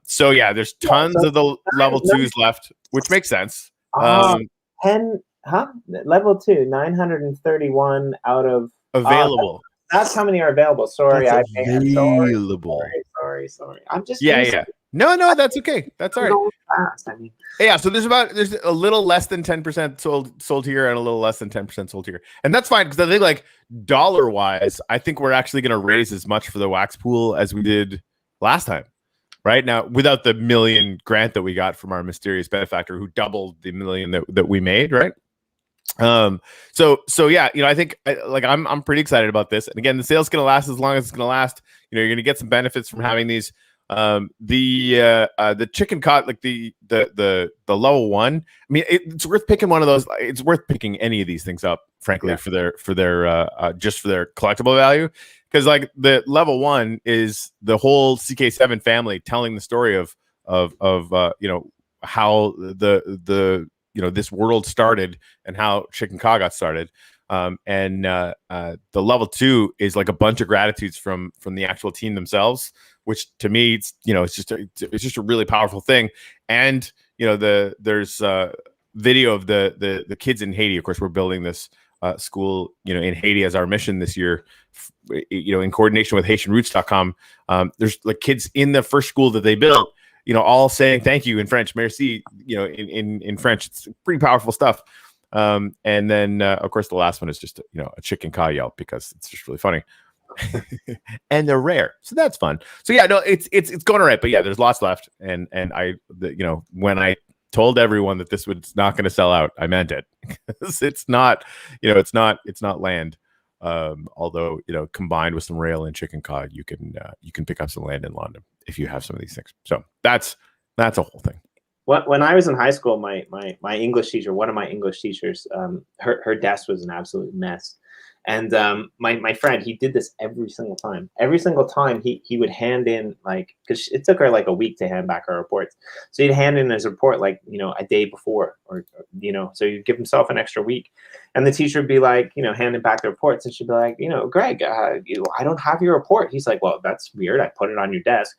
So yeah, there's tons of the level 2s left, which makes sense. 10, level 2, 931 out of available. That's how many are available. Sorry, available. Sorry. I'm just No, that's okay. That's all right. Fast. I mean, yeah, so there's a little less than 10% sold here and a little less than 10% sold here. And that's fine, because I think like dollar wise, I think we're actually going to raise as much for the wax pool as we did last time. Right now, without the $1 million grant that we got from our mysterious benefactor who doubled the $1 million that we made, right? So yeah, I think I'm pretty excited about this. And again, the sale's going to last as long as it's going to last. You're going to get some benefits from having these. The chicken cot, like the level 1. I mean, it's worth picking one of those. It's worth picking any of these things up, frankly, for their just for their collectible value. Because like the level 1 is the whole CK7 family telling the story of how the this world started and how Chicken Ka got started. And the level 2 is like a bunch of gratitudes from the actual team themselves, which to me it's just a really powerful thing. And there's video of the kids in Haiti. Of course, we're building this school in Haiti as our mission this year, in coordination with HaitianRoots.com. There's like kids in the first school that they built, all saying thank you in French, merci, in French. It's pretty powerful stuff. And then of course the last one is just a chicken Ka yelp, because it's just really funny. And they're rare, so that's fun. So yeah, no, it's going all right. But yeah, there's lots left. And when I told everyone that this was not going to sell out, I meant it. It's not, it's not land. Although, combined with some rail and chicken cod, you can pick up some land in London if you have some of these things. So that's a whole thing. When I was in high school, my English teacher, one of my English teachers, her desk was an absolute mess. And my friend, he did this every single time. Every single time he would hand in, like, because it took her like a week to hand back her reports. So he'd hand in his report like, a day before, or so you'd give himself an extra week. And the teacher would be like, handing back the reports, and she'd be like, Greg, I don't have your report. He's like, well, that's weird. I put it on your desk.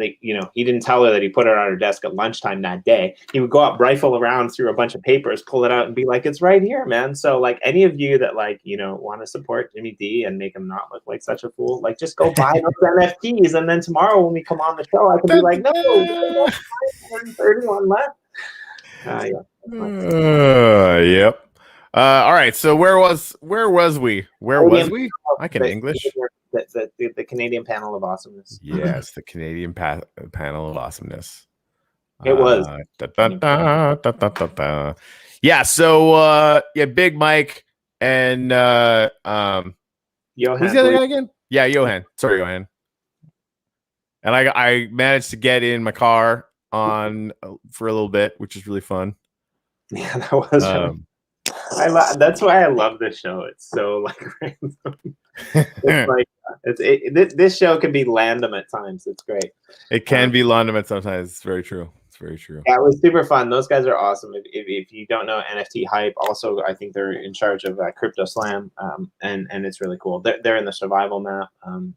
Like, he didn't tell her that he put it on her desk at lunchtime that day. He would go up, rifle around through a bunch of papers, pull it out, and be like, it's right here, man. So, like, any of you that, like, want to support Jimmy D and make him not look like such a fool, like, just go buy those NFTs. And then tomorrow when we come on the show, I can be like, no, there's 131 left. Yep. All right. So where was we? I can English. The Canadian panel of awesomeness. Yes, the Canadian panel of awesomeness. It was. Yeah. So Big Mike and Johan. Who's the other guy again? Yeah, Johan. Sorry, Johan. And I managed to get in my car for a little bit, which is really fun. Yeah, that was. That's why I love this show. It's so like random. It's like this show can be random at times. It's great. It can be random at sometimes. It's very true. It's very true. Yeah, it was super fun. Those guys are awesome. If you don't know NFT Hype, also I think they're in charge of Crypto Slam, and it's really cool. They're in the survival map.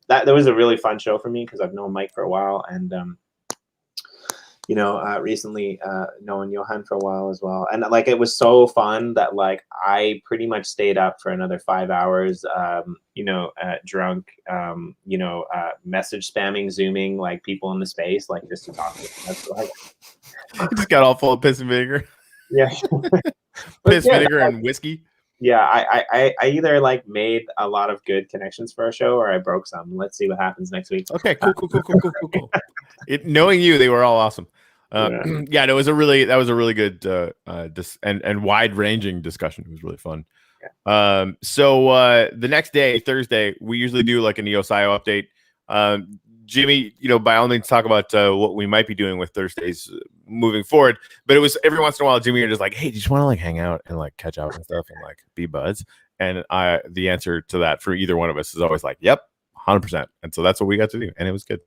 That was a really fun show for me because I've known Mike for a while, and recently knowing Johan for a while as well. And like, it was so fun that like, I pretty much stayed up for another 5 hours, drunk, message spamming, Zooming, like people in the space, like just to talk to them. That's like, I just got all full of piss and vinegar. Yeah. Vinegar and whiskey. Yeah. I either like made a lot of good connections for our show, or I broke some. Let's see what happens next week. Okay. Cool. Knowing you, they were all awesome. Yeah, it was a really good and wide ranging discussion. It was really fun. Yeah. So the next day, Thursday, we usually do like an EOSIO update. Jimmy, by all means, talk about what we might be doing with Thursdays moving forward. But it was every once in a while, Jimmy, you're just like, hey, do you just want to like hang out and like catch up and stuff and like be buds? And the answer to that for either one of us is always like, yep, 100%. And so that's what we got to do, and it was good.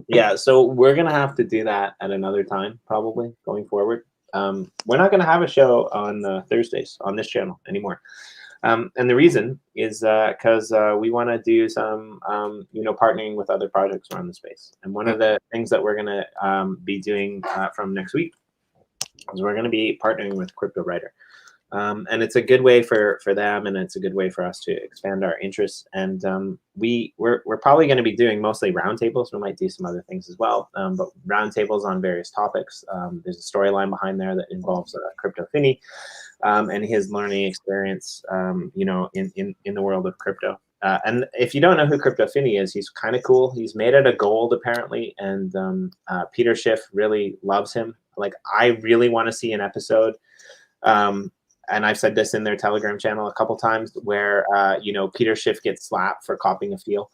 Yeah, so we're gonna have to do that at another time, probably going forward. We're not gonna have a show on Thursdays on this channel anymore, and the reason is because we want to do some, partnering with other projects around the space. And one of the things that we're gonna be doing from next week is we're gonna be partnering with Crypto Writer. And it's a good way for them, and it's a good way for us to expand our interests. And we're probably going to be doing mostly roundtables. We might do some other things as well, but roundtables on various topics. There's a storyline behind there that involves Crypto Finny and his learning experience, in the world of crypto. And if you don't know who Crypto Finny is, he's kind of cool. He's made out of gold apparently, and Peter Schiff really loves him. Like, I really want to see an episode. And I've said this in their Telegram channel a couple times, where Peter Schiff gets slapped for copying a feel,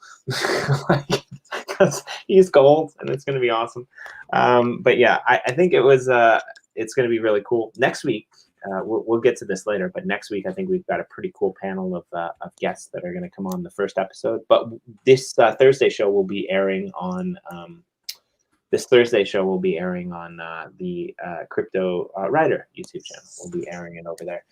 because he's gold, and it's going to be awesome. But yeah, I think it's going to be really cool. Next week, we'll get to this later, but next week I think we've got a pretty cool panel of guests that are going to come on the first episode. But this Thursday show will be airing on. This Thursday show will be airing on the Crypto Writer YouTube channel. We'll be airing it over there,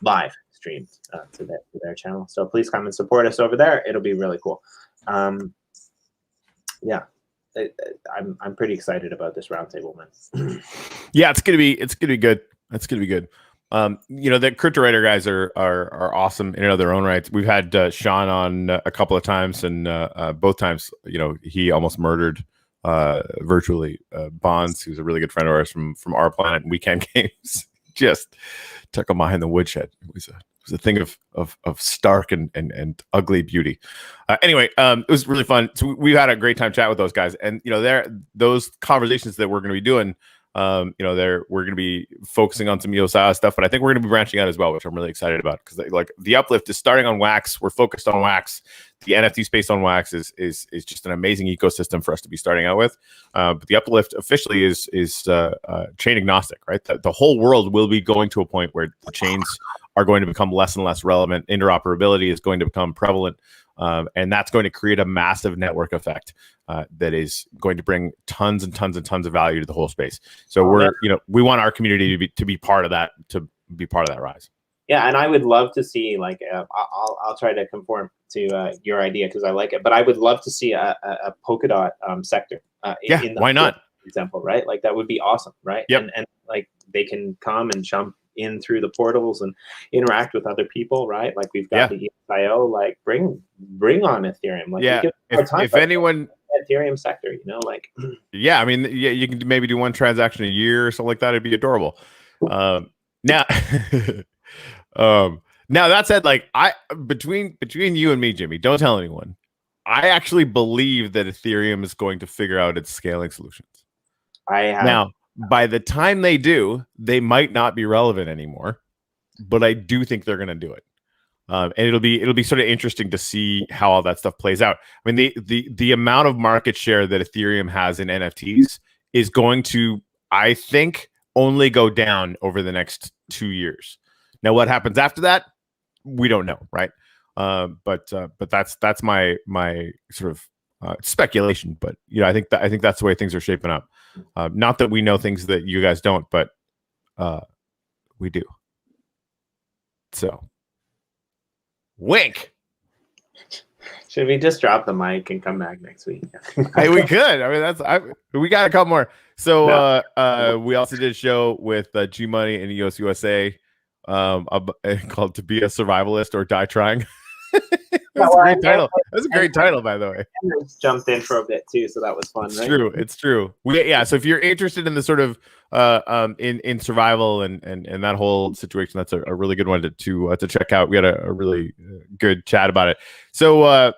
live streamed to their channel. So please come and support us over there. It'll be really cool. Yeah, I'm pretty excited about this roundtable, man. Yeah, it's gonna be good. It's gonna be good. The Crypto Writer guys are awesome in and of their own right. We've had Sean on a couple of times, and both times, he almost murdered. Virtually Bonds, who's a really good friend of ours from our planet and Weekend Games, just took him behind the woodshed. It was a thing of stark and ugly beauty. Anyway, it was really fun. So we've had a great time chatting with those guys, and those conversations that we're going to be doing You know, we're going to be focusing on some EOSIO stuff, but I think we're going to be branching out as well, which I'm really excited about, because like the uplift is starting on Wax. We're focused on Wax. The NFT space on Wax is just an amazing ecosystem for us to be starting out with. But the uplift officially is chain agnostic, right? The whole world will be going to a point where the chains are going to become less and less relevant. Interoperability is going to become prevalent. And that's going to create a massive network effect that is going to bring tons and tons and tons of value to the whole space. So we want our community to be part of that, rise. Yeah, and I would love to see, like, I'll try to conform to your idea because I like it, but I would love to see a polka dot sector. In the why not? Example, right? Like that would be awesome, right? Yep. And like they can come and jump in through the portals and interact with other people, right? Like we've got the EOSIO, like bring on Ethereum. Like if anyone Ethereum sector, you know, like I mean, you can maybe do one transaction a year or something like that. It'd be adorable. Now that said, like between you and me, Jimmy, don't tell anyone. I actually believe that Ethereum is going to figure out its scaling solutions. Now, by the time they do, they might not be relevant anymore, but I do think they're going to do it. And it'll be sort of interesting to see how all that stuff plays out. I mean, the amount of market share that Ethereum has in NFTs is going to, I think, only go down over the next 2 years. Now, what happens after that, we don't know, right? But that's my sort of speculation. But you know, I think that's the way things are shaping up. Not that we know things that you guys don't, but we do. So, wink. Should we just drop the mic and come back next week? Hey, we could. I mean, we got a couple more. So we also did a show with G Money and EOS USA called "To Be a Survivalist or Die Trying." That's a great title. That's a great title, by the way. Jumped in for a bit too, so that was fun. It's true. It's true. So if you're interested in the sort of in survival and that whole situation, that's a really good one to check out. We had a really good chat about it. So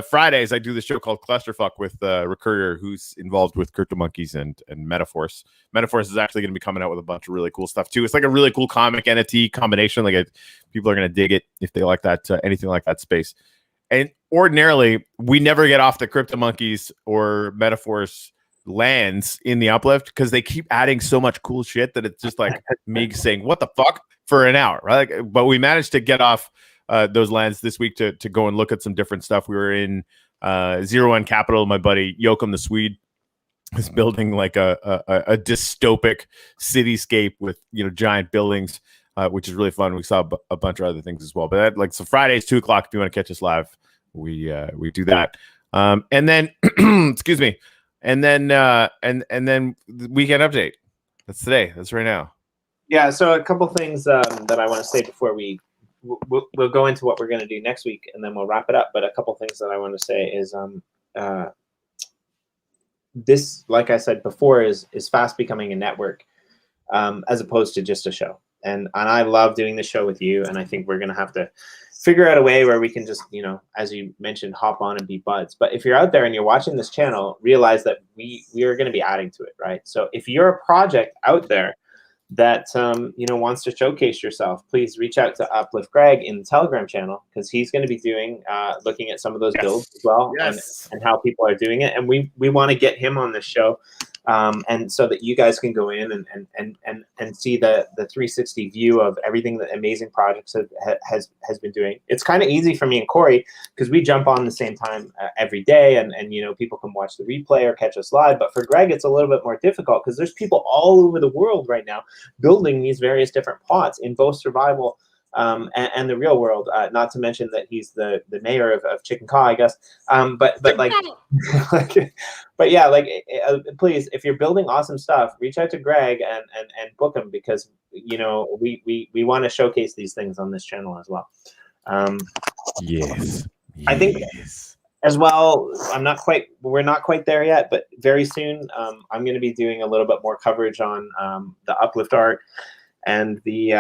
Fridays I do this show called Clusterfuck with Recurrier, who's involved with CryptoMonkeys and Metaforce. Metaforce is actually going to be coming out with a bunch of really cool stuff too. It's like a really cool comic NFT combination. Like people are going to dig it if they like that anything like that space. And ordinarily, we never get off the CryptoMonkeys or Metaforce lands in the uplift because they keep adding so much cool shit that it's just like me saying, what the fuck, for an hour, right? But we managed to get off those lands this week to go and look at some different stuff. We were in 01 Capital. My buddy Joachim the Swede is building like a dystopic cityscape with, you know, giant buildings, which is really fun. We saw a bunch of other things as well. But so Fridays 2:00, if you want to catch us live, we do that. And then excuse me, and then the weekend update. That's today. That's right now. Yeah. So a couple things that I want to say before we'll go into what we're going to do next week, and then we'll wrap it up. But a couple things that I want to say is this, like I said before, is fast becoming a network as opposed to just a show. And I love doing the show with you, and I think we're going to have to figure out a way where we can just, you know, as you mentioned, hop on and be buds. But if you're out there and you're watching this channel, realize that we are going to be adding to it, right? So if you're a project out there that you know, wants to showcase yourself, please reach out to Uplift Greg in the Telegram channel, because he's going to be doing looking at some of those builds as well, and how people are doing it, and we want to get him on this show, and so that you guys can go in and see the 360 view of everything that amazing projects has been doing. It's kind of easy for me and Corey because we jump on the same time every day, and you know, people can watch the replay or catch us live. But for Greg, it's a little bit more difficult because there's people all over the world right now building these various different plots in both survival and the real world. Not to mention that he's the mayor of Chicken Caw, I guess. But like, but yeah, like please, if you're building awesome stuff, reach out to Greg and book him, because you know, we want to showcase these things on this channel as well. Yes. I think as well, we're not quite there yet, but very soon I'm going to be doing a little bit more coverage on the Uplift art and the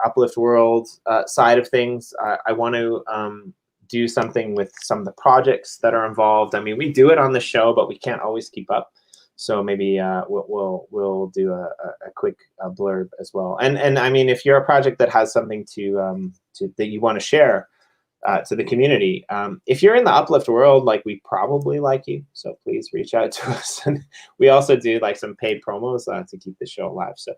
Uplift world side of things. I want to do something with some of the projects that are involved. I mean, we do it on the show, but we can't always keep up. So maybe we'll do a quick blurb as well. And I mean, if you're a project that has something to that you want to share to the community, if you're in the uplift world, like, we probably like you, so please reach out to us. And we also do like some paid promos to keep the show alive. So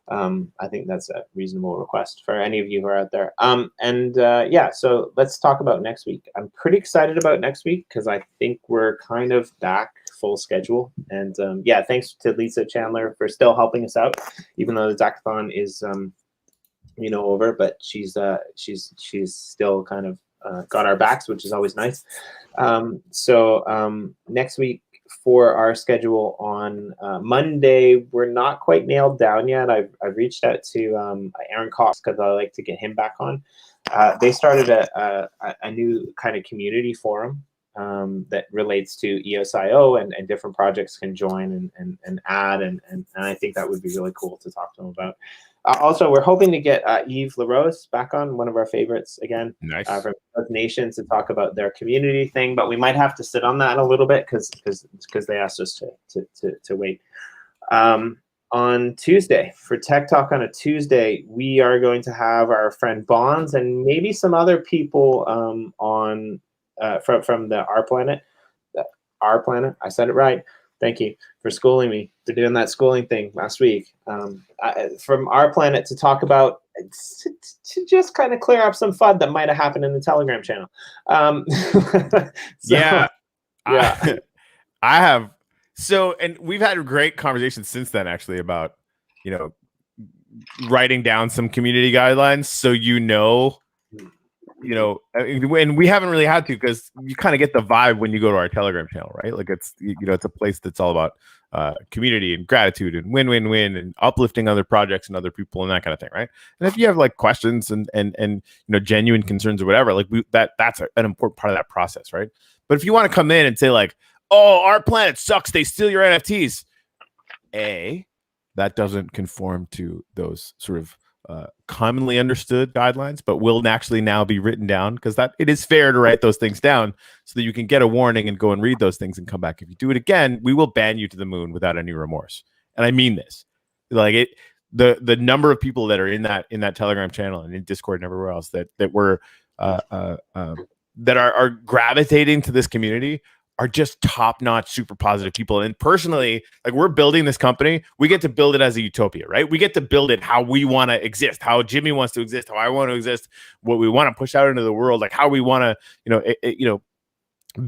I think that's a reasonable request for any of you who are out there. Yeah, so let's talk about next week. I'm pretty excited about next week because I think we're kind of back full schedule. And yeah, thanks to Lisa Chandler for still helping us out, even though the Zackathon is over, but she's still kind of got our backs, which is always nice. So next week for our schedule on Monday, we're not quite nailed down yet. I've reached out to Aaron Cox because I like to get him back on. They started a new kind of community forum that relates to EOSIO, and different projects can join and add, and I think that would be really cool to talk to them about. Also, we're hoping to get Yves LaRose back on, one of our favorites again, Nice. From North Nations, to talk about their community thing. But we might have to sit on that a little bit because they asked us to wait. On Tuesday, for Tech Talk on a Tuesday, we are going to have our friend Bonds and maybe some other people on from the Our Planet. Our Planet, I said it right. Thank you for schooling me, for doing that schooling thing last week. From Our Planet to talk about, to just kind of clear up some FUD that might have happened in the Telegram channel. Yeah. Yeah. I have. So, and we've had great conversations since then, actually, about, writing down some community guidelines. So, and we haven't really had to, because you kind of get the vibe when you go to our Telegram channel, right? Like, it's, it's a place that's all about community and gratitude and win and uplifting other projects and other people and that kind of thing, right? And if you have like questions and genuine concerns or whatever, like that's an important part of that process, right? But if you want to come in and say like, oh, Our Planet sucks, they steal your NFTs, that doesn't conform to those sort of commonly understood guidelines, but will actually now be written down, because that it is fair to write those things down so that you can get a warning and go and read those things and come back. If you do it again, we will ban you to the moon without any remorse. And I mean this. Like, it, the number of people that are in that Telegram channel and in Discord and everywhere else that were that are gravitating to this community are just top-notch, super positive people. And personally, like, we're building this company. We get to build it as a utopia, right? We get to build it how we want to exist, how Jimmy wants to exist, how I want to exist, what we want to push out into the world, like how we want to,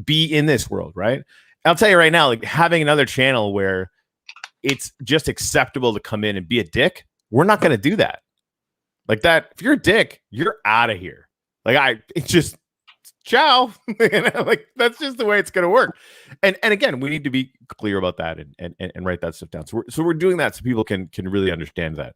be in this world, right? And I'll tell you right now, like, having another channel where it's just acceptable to come in and be a dick, we're not going to do that. Like that, if you're a dick, you're out of here. Like, it's just, ciao. Like, that's just the way it's going to work. And again, we need to be clear about that and write that stuff down. So we're doing that so people can really understand that.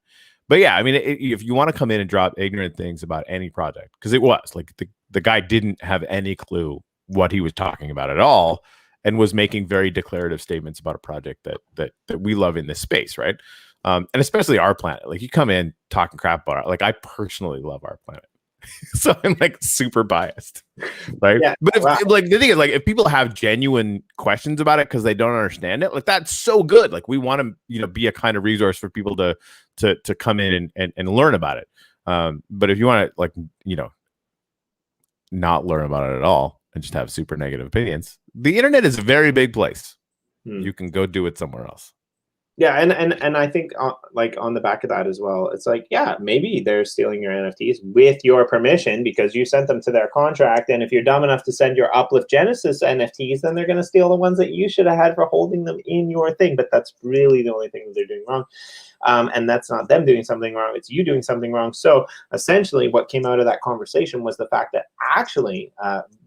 But yeah, I mean, if you want to come in and drop ignorant things about any project, because it was like the guy didn't have any clue what he was talking about at all, and was making very declarative statements about a project that we love in this space, right? And especially Our Planet. Like, you come in talking crap about it. Like, I personally love Our Planet. So I'm like super biased, right? Yeah, but like the thing is, like, if people have genuine questions about it because they don't understand it, like, that's so good. Like, we want to, be a kind of resource for people to come in and learn about it. But if you want to, like, not learn about it at all and just have super negative opinions, the internet is a very big place. You can go do it somewhere else. Yeah, and I think like on the back of that as well, it's like, yeah, maybe they're stealing your NFTs with your permission because you sent them to their contract. And if you're dumb enough to send your Uplift Genesis NFTs, then they're going to steal the ones that you should have had for holding them in your thing. But that's really the only thing that they're doing wrong. And that's not them doing something wrong, it's you doing something wrong. So essentially what came out of that conversation was the fact that actually,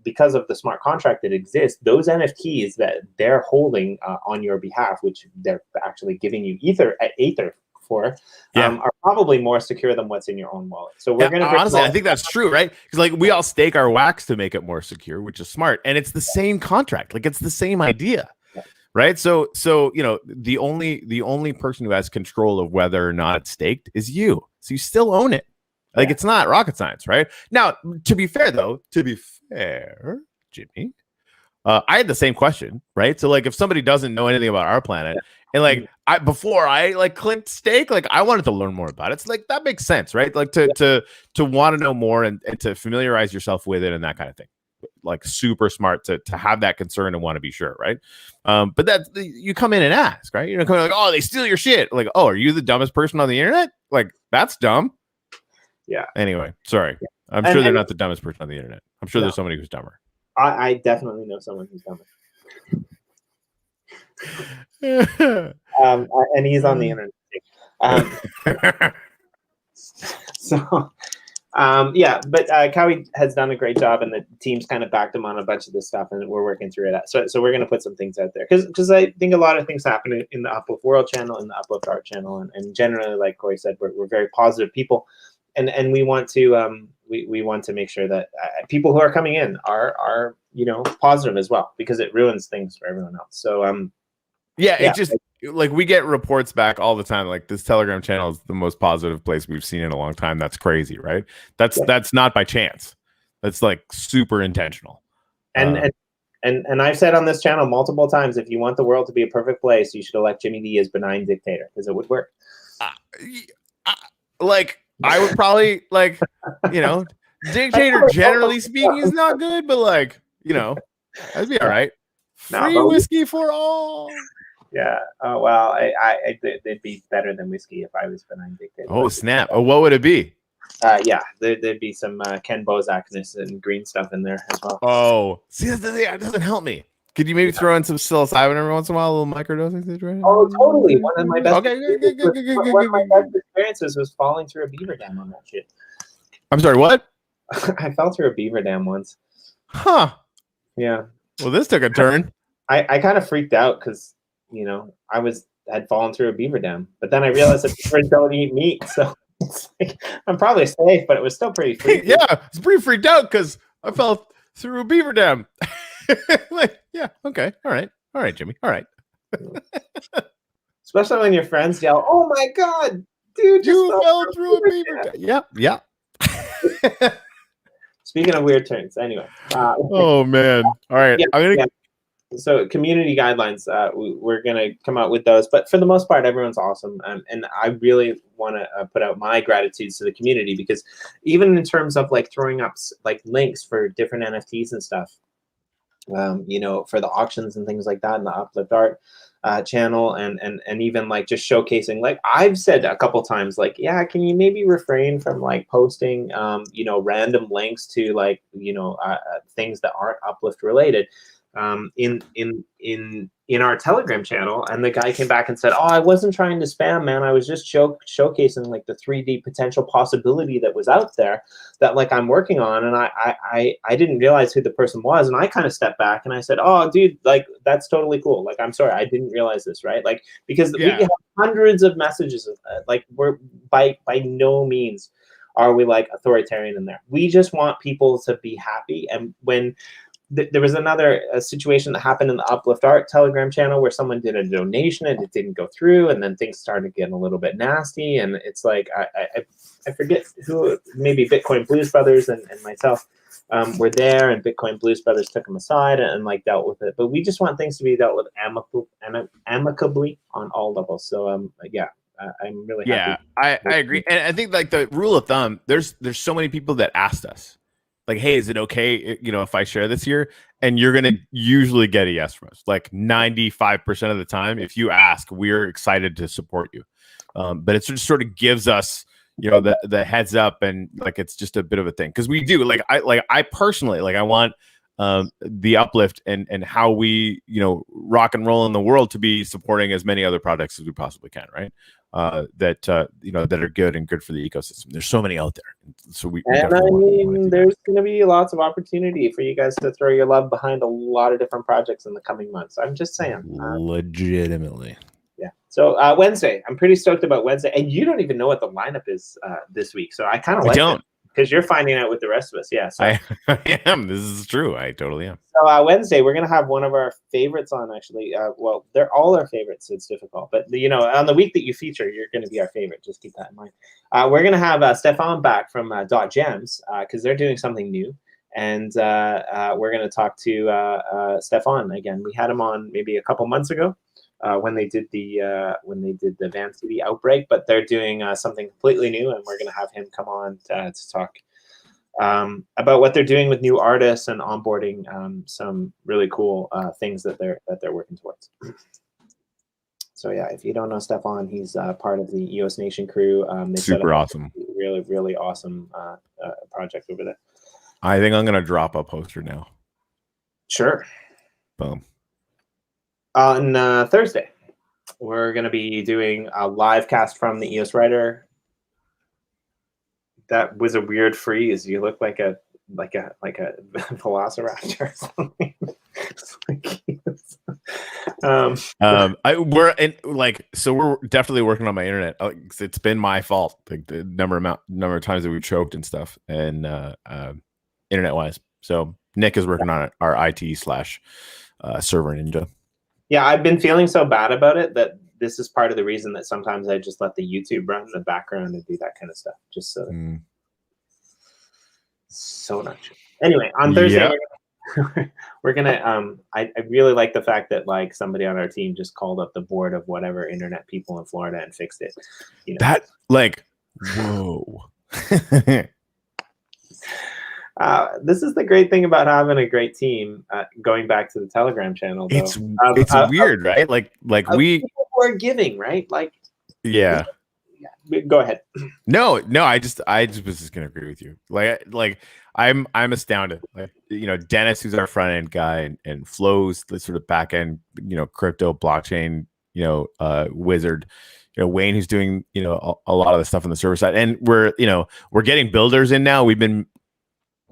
because of the smart contract that exists, those NFTs that they're holding on your behalf, which they're actually giving you Ether for, are probably more secure than what's in your own wallet. So we're going to honestly, I think that's true, right? Because like, we all stake our wax to make it more secure, which is smart, and it's the same contract, like, it's the same idea. Right. So, the only person who has control of whether or not it's staked is you. So you still own it. Like, it's not rocket science. Right. Now, to be fair, Jimmy, I had the same question. Right. So, like, if somebody doesn't know anything about Our Planet And like before I like clicked stake, like I wanted to learn more about it. It's like that makes sense, right? Like to want to know more and to familiarize yourself with it and that kind of thing. Like super smart to have that concern and want to be sure, right? But that you come in and ask, right? You're not coming like, oh, they steal your shit. Like, oh, are you the dumbest person on the internet? Like, that's dumb. Yeah. Anyway, sorry. I'm sure they're not the dumbest person on the internet. I'm sure there's somebody who's dumber. I definitely know someone who's dumber. And he's on the internet. But Cowie has done a great job, and the team's kind of backed him on a bunch of this stuff, and we're working through that. So we're going to put some things out there because I think a lot of things happen in the Uplift World channel, in the Uplift Art channel, and generally, like Corey said, we're very positive people, and we want to we want to make sure that people who are coming in are positive as well, because it ruins things for everyone else. So it just like we get reports back all the time. Like this Telegram channel is the most positive place we've seen in a long time. That's crazy, right? That's not by chance. That's like super intentional. And I've said on this channel multiple times, if you want the world to be a perfect place, you should elect Jimmy D as benign dictator, because it would work. Like I would probably like, dictator generally speaking is not good, but like, that'd be all right. Free whiskey for all. Yeah. Oh well, they'd be better than whiskey if I was benign dictator. Oh snap! Oh, what would it be? There'd be some Ken Bozakness and green stuff in there as well. Oh, see, that doesn't help me. Could you maybe throw in some psilocybin every once in a while, a little microdosing situation? Oh, totally. One of my best experiences was falling through a beaver dam on that shit. I'm sorry, what? I fell through a beaver dam once. Huh. Yeah. Well, this took a turn. I kind of freaked out because, I had fallen through a beaver dam, but then I realized that beavers don't eat meat, so it's like, I'm probably safe, but it was still pretty freaky. Yeah, it's pretty freaked out because I fell through a beaver dam. Like, yeah, okay, all right, Jimmy, all right. Especially when your friends yell, "Oh my God, dude, you fell through a beaver dam!" Yeah. Speaking of weird turns, anyway. Oh man! All right, So community guidelines, we're gonna come out with those, but for the most part, everyone's awesome, and I really want to put out my gratitudes to the community, because even in terms of like throwing up like links for different NFTs and stuff, for the auctions and things like that in the Uplift Art channel, and even like just showcasing, like I've said a couple times, like, yeah, can you maybe refrain from like posting random links to like things that aren't Uplift related in our Telegram channel. And the guy came back and said, "Oh, I wasn't trying to spam, man. I was just showcasing like the 3D potential possibility that was out there that like I'm working on." And I didn't realize who the person was, and I kind of stepped back and I said, "Oh, dude, like that's totally cool. Like, I'm sorry, I didn't realize this, right?" Like, because we have hundreds of messages of like, we're by no means are we like authoritarian in there. We just want people to be happy. And when there was another situation that happened in the Uplift Art Telegram channel where someone did a donation and it didn't go through, and then things started getting a little bit nasty. And it's like, I forget who, maybe Bitcoin Blues Brothers and myself were there, and Bitcoin Blues Brothers took them aside and like dealt with it. But we just want things to be dealt with amicably on all levels. So I'm really happy. I agree. And I think like the rule of thumb, there's so many people that asked us, like, hey, is it okay, if I share this here? And you're going to usually get a yes from us. Like 95% of the time, if you ask, we're excited to support you. But it just sort of gives us, the heads up, and like, it's just a bit of a thing. Cause we do I personally, like I want the Uplift and how we, rock and roll in the world to be supporting as many other projects as we possibly can. Right. That are good and good for the ecosystem. There's so many out there, so there's going to be lots of opportunity for you guys to throw your love behind a lot of different projects in the coming months. I'm just saying, legitimately. Yeah. So Wednesday, I'm pretty stoked about Wednesday, and you don't even know what the lineup is this week. So I kind of like it, because you're finding out with the rest of us. Yeah. So I am. This is true. I totally am. So Wednesday, we're going to have one of our favorites on, actually. Well, they're all our favorites, so it's difficult. But, on the week that you feature, you're going to be our favorite. Just keep that in mind. We're going to have Stefan back from Dot Gems, because they're doing something new. And we're going to talk to Stefan again. We had him on maybe a couple months ago. when they did the Van City outbreak, but they're doing something completely new, and we're going to have him come on to talk about what they're doing with new artists and onboarding some really cool things that they're working towards. So yeah, if you don't know Stefan, he's part of the EOS Nation crew. They Super awesome. Really, really awesome project over there. I think I'm gonna drop a poster now. Sure. Boom. On Thursday, we're gonna be doing a live cast from the EOS Writer. That was a weird freeze. You look like a velociraptor or something. We're definitely working on my internet. It's been my fault, like the number of times that we've choked and stuff, and internet wise. So Nick is working on it, our IT / server ninja. Yeah, I've been feeling so bad about it that this is part of the reason that sometimes I just let the YouTube run in the background and do that kind of stuff, just so. So not true. Anyway, on Thursday, we're gonna. I really like the fact that like somebody on our team just called up the board of whatever internet people in Florida and fixed it. You know? That like, whoa. This is the great thing about having a great team. Going back to the Telegram channel, though. It's weird, right? Like we people who are giving, right? Like, yeah. Go ahead. No, I just was just gonna agree with you. Like I'm astounded. Like, you know, Dennis, who's our front end guy, and Flo's the sort of back end, you know, crypto blockchain, you know, wizard. You know, Wayne, who's doing, you know, a lot of the stuff on the server side, and we're getting builders in now. We've been,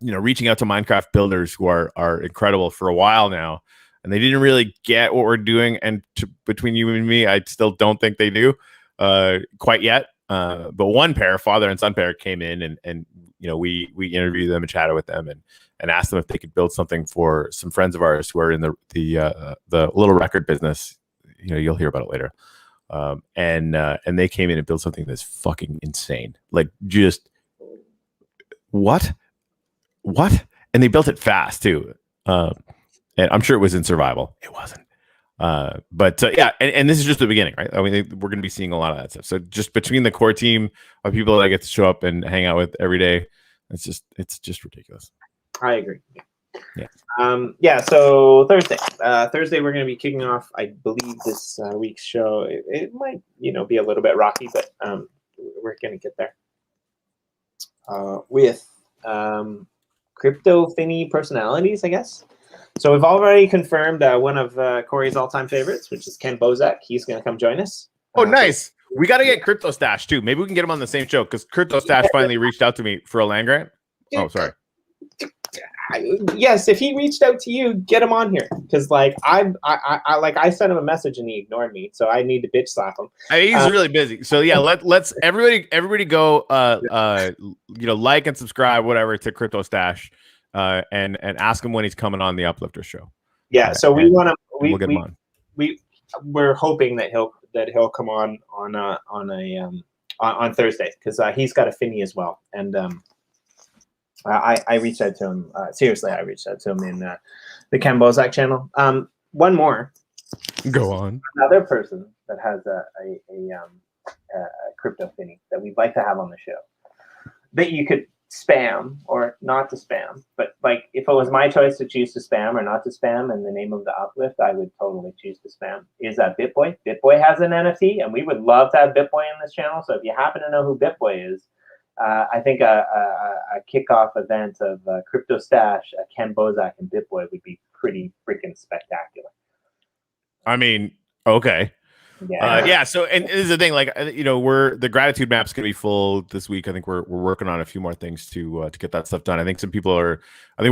you know, reaching out to Minecraft builders who are incredible for a while now, and they didn't really get what we're doing. And between you and me, I still don't think they do quite yet. But one pair, father and son pair, came in and you know, we interviewed them and chatted with them and asked them if they could build something for some friends of ours who are in the little record business. You know, you'll hear about it later. And they came in and built something that's fucking insane. Like, just what? And they built it fast too. And I'm sure it was in survival. It wasn't. But yeah, and this is just the beginning, right? I mean, we're going to be seeing a lot of that stuff. So just between the core team of people that I get to show up and hang out with every day, it's just ridiculous. I agree. Yeah. So Thursday we're going to be kicking off, I believe, this week's show. It might, you know, be a little bit rocky, but we're going to get there. With crypto finny personalities, I guess. So we've already confirmed one of Corey's all-time favorites, which is Ken Bozak. He's going to come join us. Oh, nice. We got to get Crypto Stash, too. Maybe we can get him on the same show, because Crypto Stash finally reached out to me for a land grant. Oh, sorry. Yes, if he reached out to you, get him on here. Because like I sent him a message and he ignored me, so I need to bitch slap him. He's really busy. So yeah, let's everybody go you know, like and subscribe, whatever, to Crypto Stash. And ask him when he's coming on the Uplifter show. Yeah, so we want to. We'll get him on. We're hoping that he'll come on Thursday, because he's got a Finny as well, and I reached out to him. Seriously, I reached out to him in the Ken Bozak channel. One more. Go on. Another person that has a crypto Finny that we'd like to have on the show that you could spam or not to spam, but like if it was my choice to choose to spam or not to spam in the name of the uplift, I would totally choose to spam. Is that BitBoy? BitBoy has an NFT, and we would love to have BitBoy in this channel. So if you happen to know who BitBoy is, I think a kickoff event of Crypto Stash, Ken Bozak, and BitBoy would be pretty freaking spectacular. I mean, okay. Yeah. So, and this is the thing, like, you know, the gratitude map's gonna be full this week. I think we're working on a few more things to get that stuff done. I think we're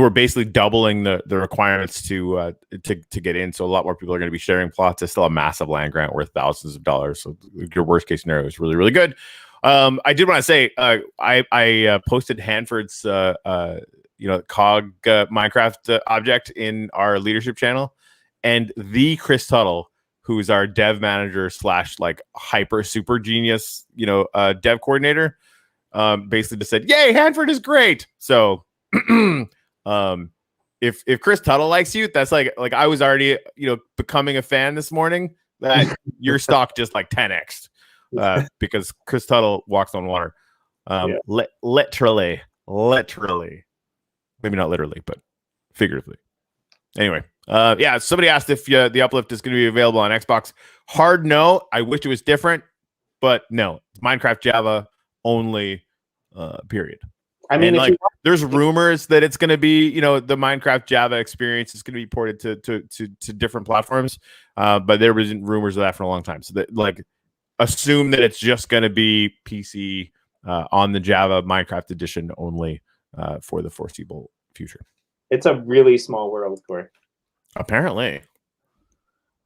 basically doubling the requirements to get in. So a lot more people are going to be sharing plots. It's still a massive land grant worth thousands of dollars. So your worst case scenario is really, really good. I did want to say, I posted Hanford's cog Minecraft object in our leadership channel, and the Chris Tuttle, who's our dev manager / like hyper super genius, dev coordinator, basically just said, "Yay, Hanford is great." So, if Chris Tuttle likes you, that's like I was already becoming a fan this morning. that your stock just like 10x because Chris Tuttle walks on water. Literally, maybe not literally, but figuratively. Anyway, somebody asked if the uplift is going to be available on Xbox. Hard no. I wish it was different, but no. It's Minecraft Java only, period. I mean, there's rumors that it's going to be, the Minecraft Java experience is going to be ported to different platforms, but there was rumors of that for a long time. So that, like, assume that it's just going to be PC on the Java Minecraft edition only for the foreseeable future. It's a really small world, Corey. Apparently.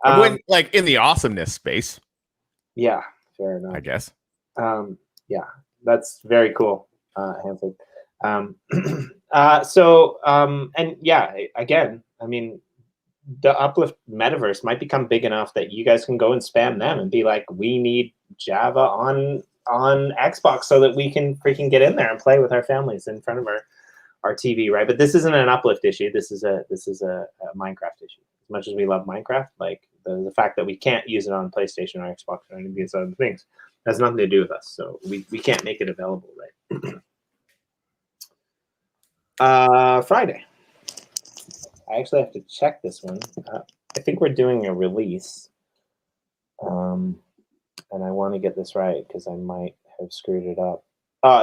I wouldn't, like, in the awesomeness space. Yeah, fair enough. I guess. Yeah, that's very cool, Hanford. And yeah, again, I mean, the Uplift metaverse might become big enough that you guys can go and spam them and be like, we need Java on Xbox so that we can freaking get in there and play with our families in front of our TV, right? But this isn't an Uplift issue. This is a Minecraft issue. As much as we love Minecraft, like the fact that we can't use it on PlayStation or Xbox or any of these other things has nothing to do with us. So we can't make it available, right? Friday. I actually have to check this one. I think we're doing a release. And I want to get this right because I might have screwed it up.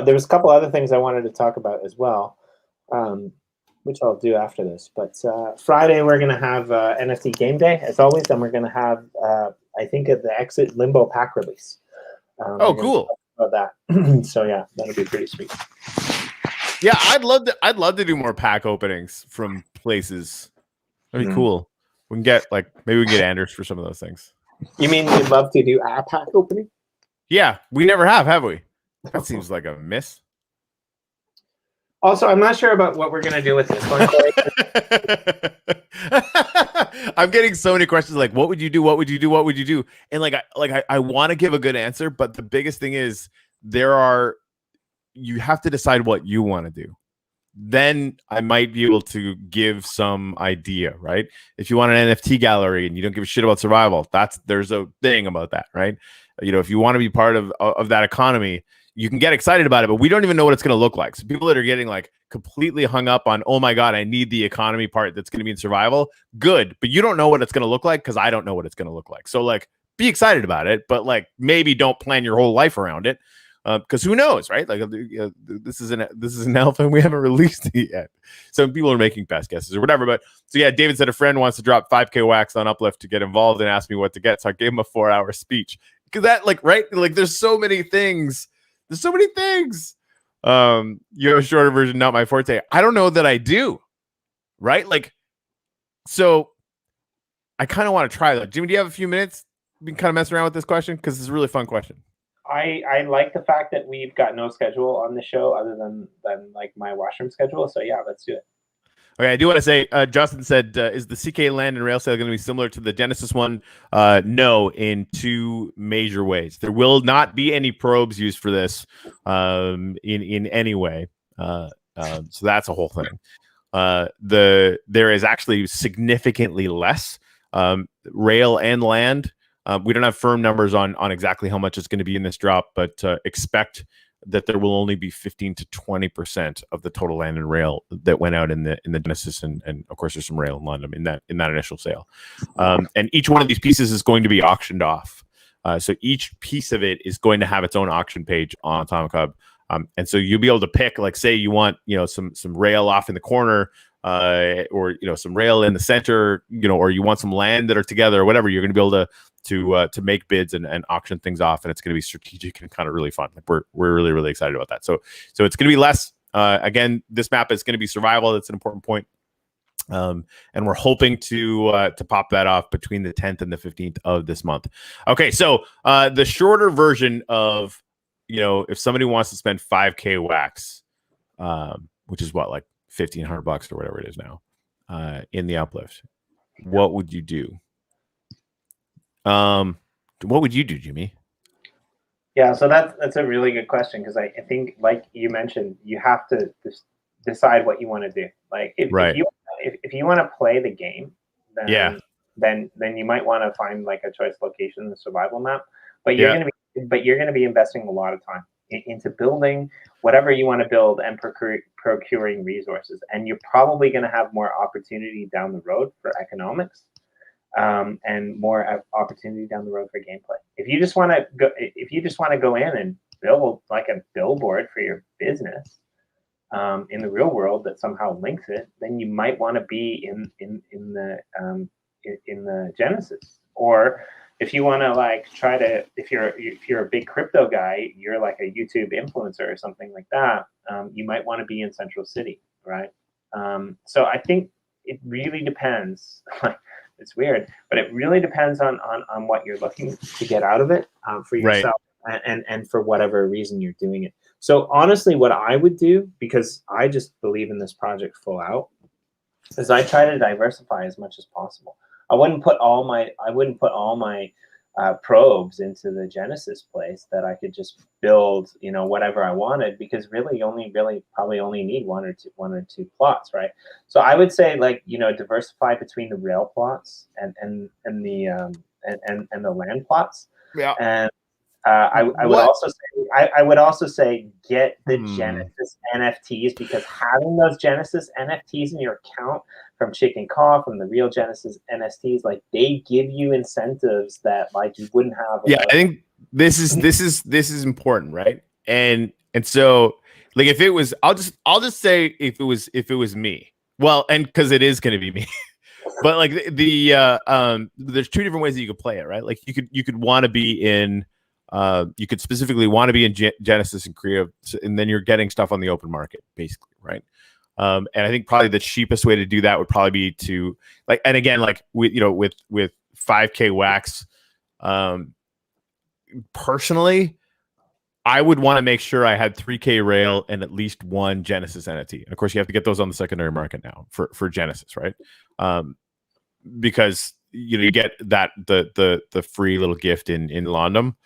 There was a couple other things I wanted to talk about as well, which I'll do after this. But Friday, we're going to have NFT Game Day, as always, and we're going to have, I think, the Exit Limbo pack release. Cool. About that. So, yeah, that'll be pretty sweet. Yeah, I'd love to do more pack openings from places. That'd be cool. We can get maybe we can get Anders for some of those things. You mean you'd love to do a pack opening? Yeah, we never have we? That seems like a miss. Also, I'm not sure about what we're gonna do with this one. I'm getting so many questions like, what would you do? What would you do? What would you do? And I want to give a good answer, but the biggest thing is you have to decide what you want to do. Then I might be able to give some idea, right? If you want an NFT gallery and you don't give a shit about survival, there's a thing about that, right? If you want to be part of that economy, you can get excited about it, but we don't even know what it's going to look like. So people that are getting like completely hung up on, oh my God, I need the economy part that's going to be in survival. Good. But you don't know what it's going to look like because I don't know what it's going to look like. So be excited about it, but maybe don't plan your whole life around it. Because who knows, right? This is an alpha and we haven't released it yet. So people are making best guesses or whatever. But so yeah, David said a friend wants to drop 5K wax on Uplift to get involved and asked me what to get. So I gave him a 4-hour speech. Because that right? There's so many things. There's so many things. You have a shorter version, not my forte. I don't know that I do. Right? So I kind of want to try that. Jimmy, do you have a few minutes? We can kind of mess around with this question because it's a really fun question. I like the fact that we've got no schedule on the show other than my washroom schedule. So yeah, let's do it. Okay, I do want to say, Justin said, is the CK land and rail sale going to be similar to the Genesis one? No, in two major ways. There will not be any probes used for this in any way. So that's a whole thing. There is actually significantly less rail and land. We don't have firm numbers on exactly how much it's going to be in this drop, but expect that there will only be 15 to 20% of the total land and rail that went out in the Genesis, and of course there's some rail in London in that initial sale. And each one of these pieces is going to be auctioned off. So each piece of it is going to have its own auction page on Atomic Hub. And so you'll be able to pick, say you want, some rail off in the corner, or some rail in the center, or you want some land that are together or whatever. You're going to be able to make bids and auction things off, and it's going to be strategic and kind of really fun. We're really, really excited about that. So it's going to be less. Again, this map is going to be survival. That's an important point. And we're hoping to pop that off between the 10th and the 15th of this month. Okay, so the shorter version of, if somebody wants to spend 5K wax, which is what, $1,500 or whatever it is now, in the uplift, what would you do? What would you do, Jimmy? Yeah, so that's a really good question, because I think, like you mentioned, you have to decide what you want to do. If you want to play the game, then then you might want to find like a choice location in the survival map. But you're going to be investing a lot of time into building whatever you want to build and procuring resources. And you're probably going to have more opportunity down the road for economics, and more opportunity down the road for gameplay. If you just want to go in and build like a billboard for your business in the real world that somehow links it, then you might want to be in the Genesis. Or if you want to like try to, if you're a big crypto guy, you're like a YouTube influencer or something like that, you might want to be in Central City, right? So I think it really depends. It's weird, but it really depends on what you're looking to get out of it for yourself, right, and for whatever reason you're doing it. So honestly, what I would do, because I just believe in this project full out, is I try to diversify as much as possible. I wouldn't put all my probes into the Genesis place that I could just build, whatever I wanted, because really probably only need one or two plots, right? So I would say diversify between the rail plots and the land plots. Yeah. And I would also say get the Genesis NFTs, because having those Genesis NFTs in your account from Chicken Caw, from the real Genesis NFTs, like they give you incentives that like you wouldn't have. I think this is important, right? And so like if it was, I'll just say if it was me, well, and because it is going to be me. But like there's two different ways that you could play it, right? Like you could want to be in. You could specifically want to be in Genesis and Korea, and then you're getting stuff on the open market, basically, right? And I think probably the cheapest way to do that would probably be to like, and again, like with 5K wax, personally, I would want to make sure I had 3K rail and at least one Genesis NFT. And of course, you have to get those on the secondary market now for Genesis, right? Because you get that the free little gift in London.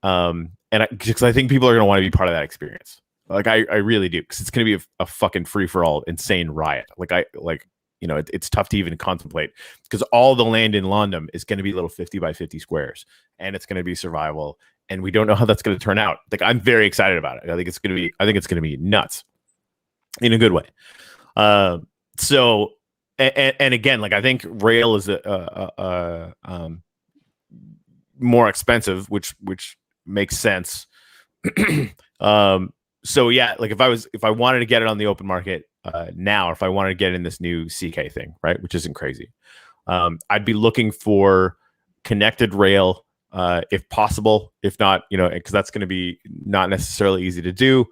Because I think people are going to want to be part of that experience. Like I really do, because it's going to be a fucking free for all insane riot. It's tough to even contemplate, because all the land in London is going to be little 50 by 50 squares, and it's going to be survival, and we don't know how that's going to turn out. Like I'm very excited about it. I think it's going to be nuts in a good way. So and again, like I think rail is a more expensive, which makes sense. So yeah, like if I wanted to get it on the open market now, or if I wanted to get in this new CK thing, right, which isn't crazy, I'd be looking for connected rail if possible. If not, because that's going to be not necessarily easy to do.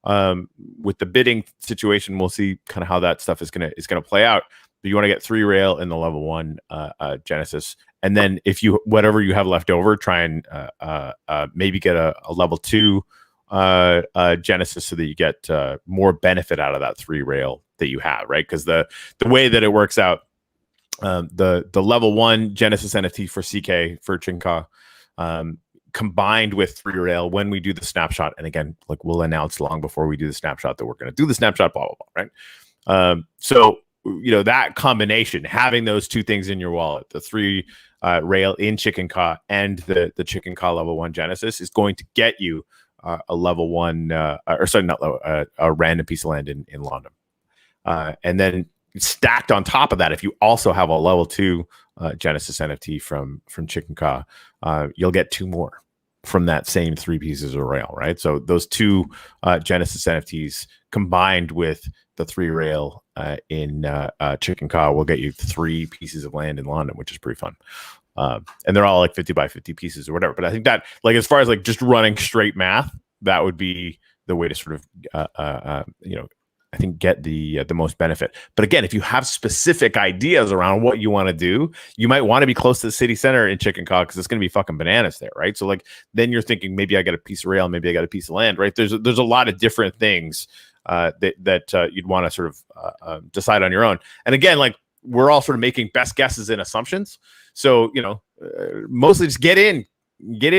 With the bidding situation, we'll see kind of how that stuff is gonna play out. But you want to get 3 rail in the level 1 Genesis, and then if whatever you have left over, try and maybe get a level 2 Genesis, so that you get more benefit out of that 3 rail that you have, right? Because the way that it works out, the level 1 Genesis NFT for CK for Chinka, combined with 3 rail when we do the snapshot, and again, like we'll announce long before we do the snapshot that we're going to do the snapshot, blah blah blah, right? So that combination, having those two things in your wallet, the 3 rail in Chicken Caw and the Chicken Caw level 1 Genesis, is going to get you a level 1 a random piece of land in London, and then stacked on top of that, if you also have a level 2 Genesis NFT from Chicken Caw, you'll get 2 more from that same 3 pieces of rail, right? So those 2 Genesis NFTs combined with the 3 rail in Chicken Caw will get you 3 pieces of land in London, which is pretty fun. And they're all like 50 by 50 pieces or whatever. But I think that, like, as far as like just running straight math, that would be the way to sort of I think get the most benefit. But again, if you have specific ideas around what you want to do, you might want to be close to the city center in Chicken Caw, because it's going to be fucking bananas there, right? So like then you're thinking, maybe I got a piece of rail, maybe I got a piece of land, right? There's a lot of different things that you'd want to sort of decide on your own. And again, like we're all sort of making best guesses and assumptions. So mostly just get in,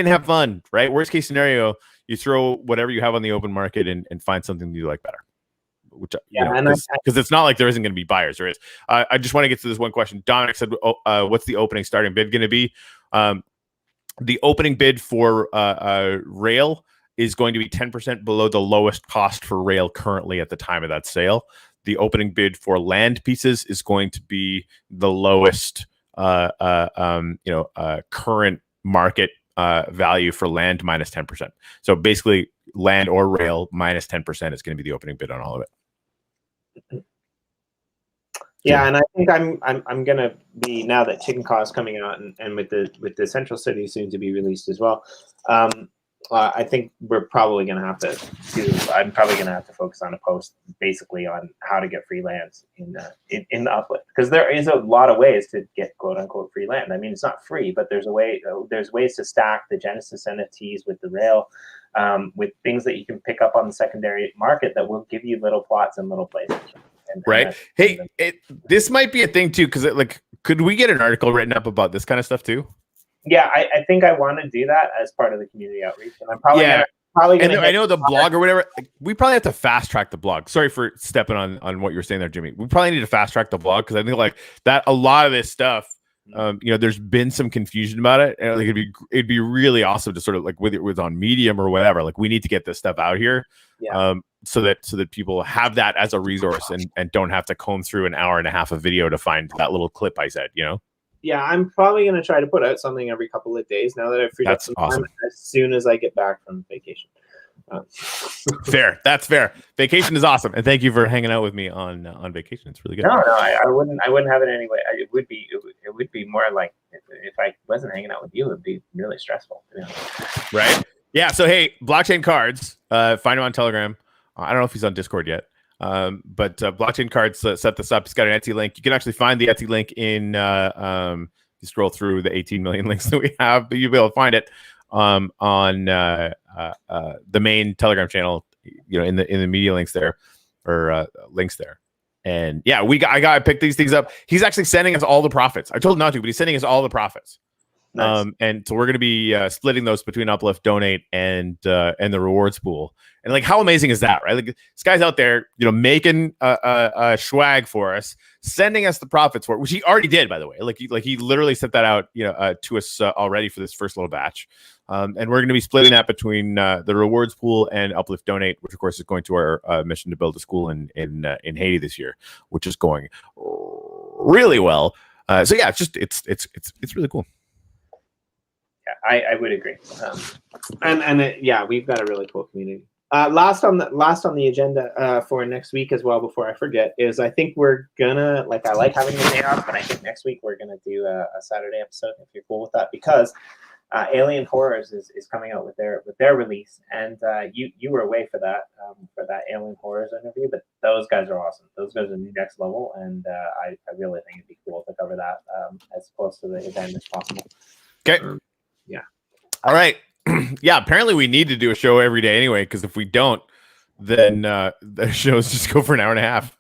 have fun, right? Worst case scenario, you throw whatever you have on the open market and find something you like better. which Yeah, because it's not like there isn't going to be buyers. There is. I just want to get to this one question. Dominic said, "What's the opening starting bid going to be?" The opening bid for rail is going to be 10% below the lowest cost for rail currently at the time of that sale. The opening bid for land pieces is going to be the lowest, current market value for land minus 10%. So basically, land or rail minus 10% is going to be the opening bid on all of it. Yeah, and I think I'm gonna be, now that Chicken Caw is coming out and with the Central City soon to be released as well. I think we're probably gonna have to I'm probably gonna have to focus on a post basically on how to get free lands in the uplift, because there is a lot of ways to get quote unquote free land. I mean, it's not free, but there's ways to stack the Genesis NFTs with the rail, with things that you can pick up on the secondary market that will give you little plots and little places. Right. Hey, this might be a thing too, because could we get an article written up about this kind of stuff too? Yeah, I think I want to do that as part of the community outreach, and I'm probably gonna I know the blog or whatever. We probably have to fast track the blog. Sorry for stepping on what you were saying there, Jimmy. We probably need to fast track the blog, because I think like that a lot of this stuff, there's been some confusion about it, and like it'd be really awesome to sort of like, whether it was on Medium or whatever, like we need to get this stuff out here. Yeah. So that people have that as a resource and don't have to comb through an hour and a half of video to find that little clip I said, Yeah, I'm probably going to try to put out something every couple of days now that I've freed up some time as soon as I get back from vacation. Fair. That's fair. Vacation is awesome, and thank you for hanging out with me on vacation. It's really good. No, I wouldn't have it anyway. It would be more like if I wasn't hanging out with you, it would be really stressful. Right? Yeah. So hey, blockchain cards. Find him on Telegram. I don't know if he's on Discord yet. But blockchain cards set this up. He's got an Etsy link. You can actually find the Etsy link in you scroll through the 18 million links that we have, but you'll be able to find it on the main Telegram channel, in the media links there, or links there. And yeah, I got to pick these things up. He's actually sending us all the profits. I told him not to, but he's sending us all the profits. Nice. And so we're going to be splitting those between Uplift, Donate, and the rewards pool. And like, how amazing is that, right? Like, this guy's out there, making a swag for us, sending us the profits for it, which he already did, by the way. Like he literally sent that out, to us already for this first little batch. And we're going to be splitting that between the rewards pool and Uplift, Donate, which of course is going to our mission to build a school in Haiti this year, which is going really well. So yeah, it's really cool. I would agree. Yeah, we've got a really cool community. Last on the agenda for next week as well, before I forget, is I think we're gonna, I like having the day off, but I think next week we're gonna do a Saturday episode, if you're cool with that, because Alien Horrors is coming out with their release, and you were away for that Alien Horrors interview, but those guys are awesome. Those guys are next level, and I really think it'd be cool to cover that as close to the event as possible. Okay. Yeah. All right. Yeah. Apparently, we need to do a show every day anyway, because if we don't, then the shows just go for an hour and a half.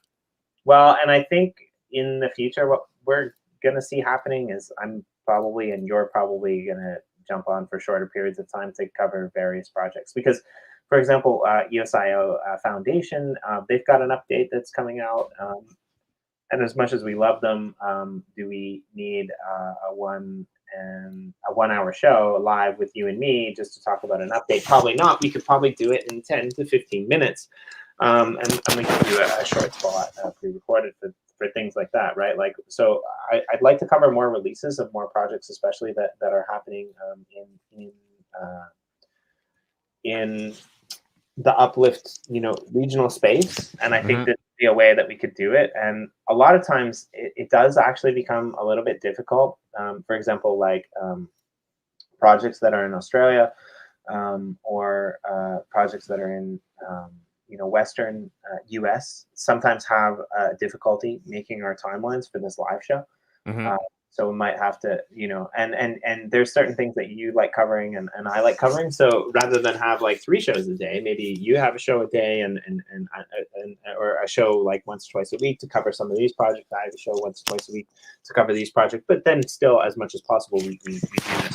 Well, and I think in the future, what we're gonna see happening is I'm probably, and you're probably gonna jump on for shorter periods of time to cover various projects, because, for example, EOSIO Foundation, they've got an update that's coming out. And as much as we love them, do we need a 1 hour show live with you and me just to talk about an update? Probably not. We could probably do it in 10 to 15 minutes. And we can do a short spot pre-recorded for things like that, right? So I'd like to cover more releases of more projects, especially that are happening in the Uplift, regional space. And I think that be a way that we could do it. And a lot of times it does actually become a little bit difficult. For example, projects that are in Australia, or projects that are in Western US sometimes have difficulty making our timelines for this live show. So we might have to, and there's certain things that you like covering and I like covering. So rather than have 3 shows a day, maybe you have a show a day and or a show once or twice a week to cover some of these projects. I have a show once or twice a week to cover these projects. But then still, as much as possible, we do this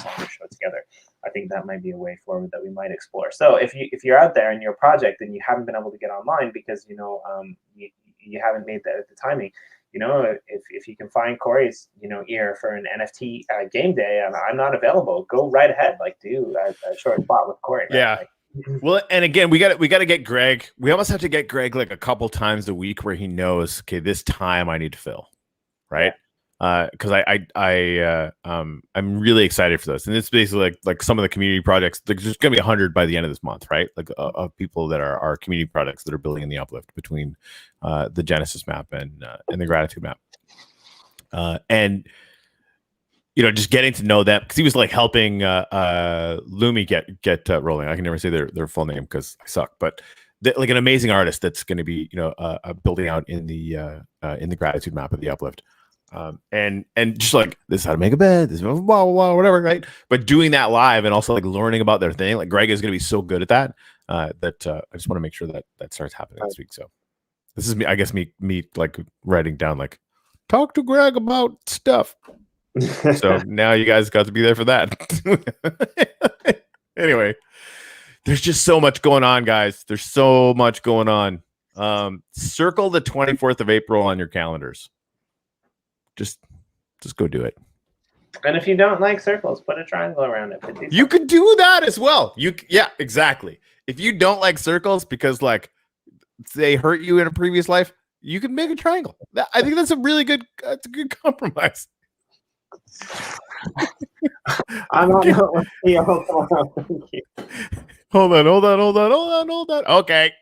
longer show together. I think that might be a way forward that we might explore. So if you're out there in your project and you haven't been able to get online because you haven't made the timing, if you can find Corey's ear for an NFT game day, and I'm not available, go right ahead, like do a short spot with Corey. Right? Yeah. Well, and again, we got to get Greg. We almost have to get Greg like a couple times a week where he knows, okay, this time I need to fill, right? Because I'm really excited for this, and it's basically like some of the community projects. There's going to be 100 by the end of this month, right? Like of people that are community projects that are building in the uplift between the Genesis map and the Gratitude map, and just getting to know them, because he was like helping Lumi get rolling. I can never say their full name because I suck, but like an amazing artist that's going to be building out in the Gratitude map of the uplift. And just like, this is how to make a bed, this is blah, blah, blah, whatever, right? But doing that live and also like learning about their thing, like Greg is going to be so good at that that I just want to make sure that starts happening this week. So this is me, I guess me like writing down like, talk to Greg about stuff. So now you guys got to be there for that. Anyway, there's just so much going on, guys. There's so much going on. Circle the 24th of April on your calendars. Just go do it. And if you don't like circles, put a triangle around it. You could do that as well. Yeah, exactly. If you don't like circles because like they hurt you in a previous life, you can make a triangle. I think that's a good compromise. I'm on the Thank you. Hold on. Okay.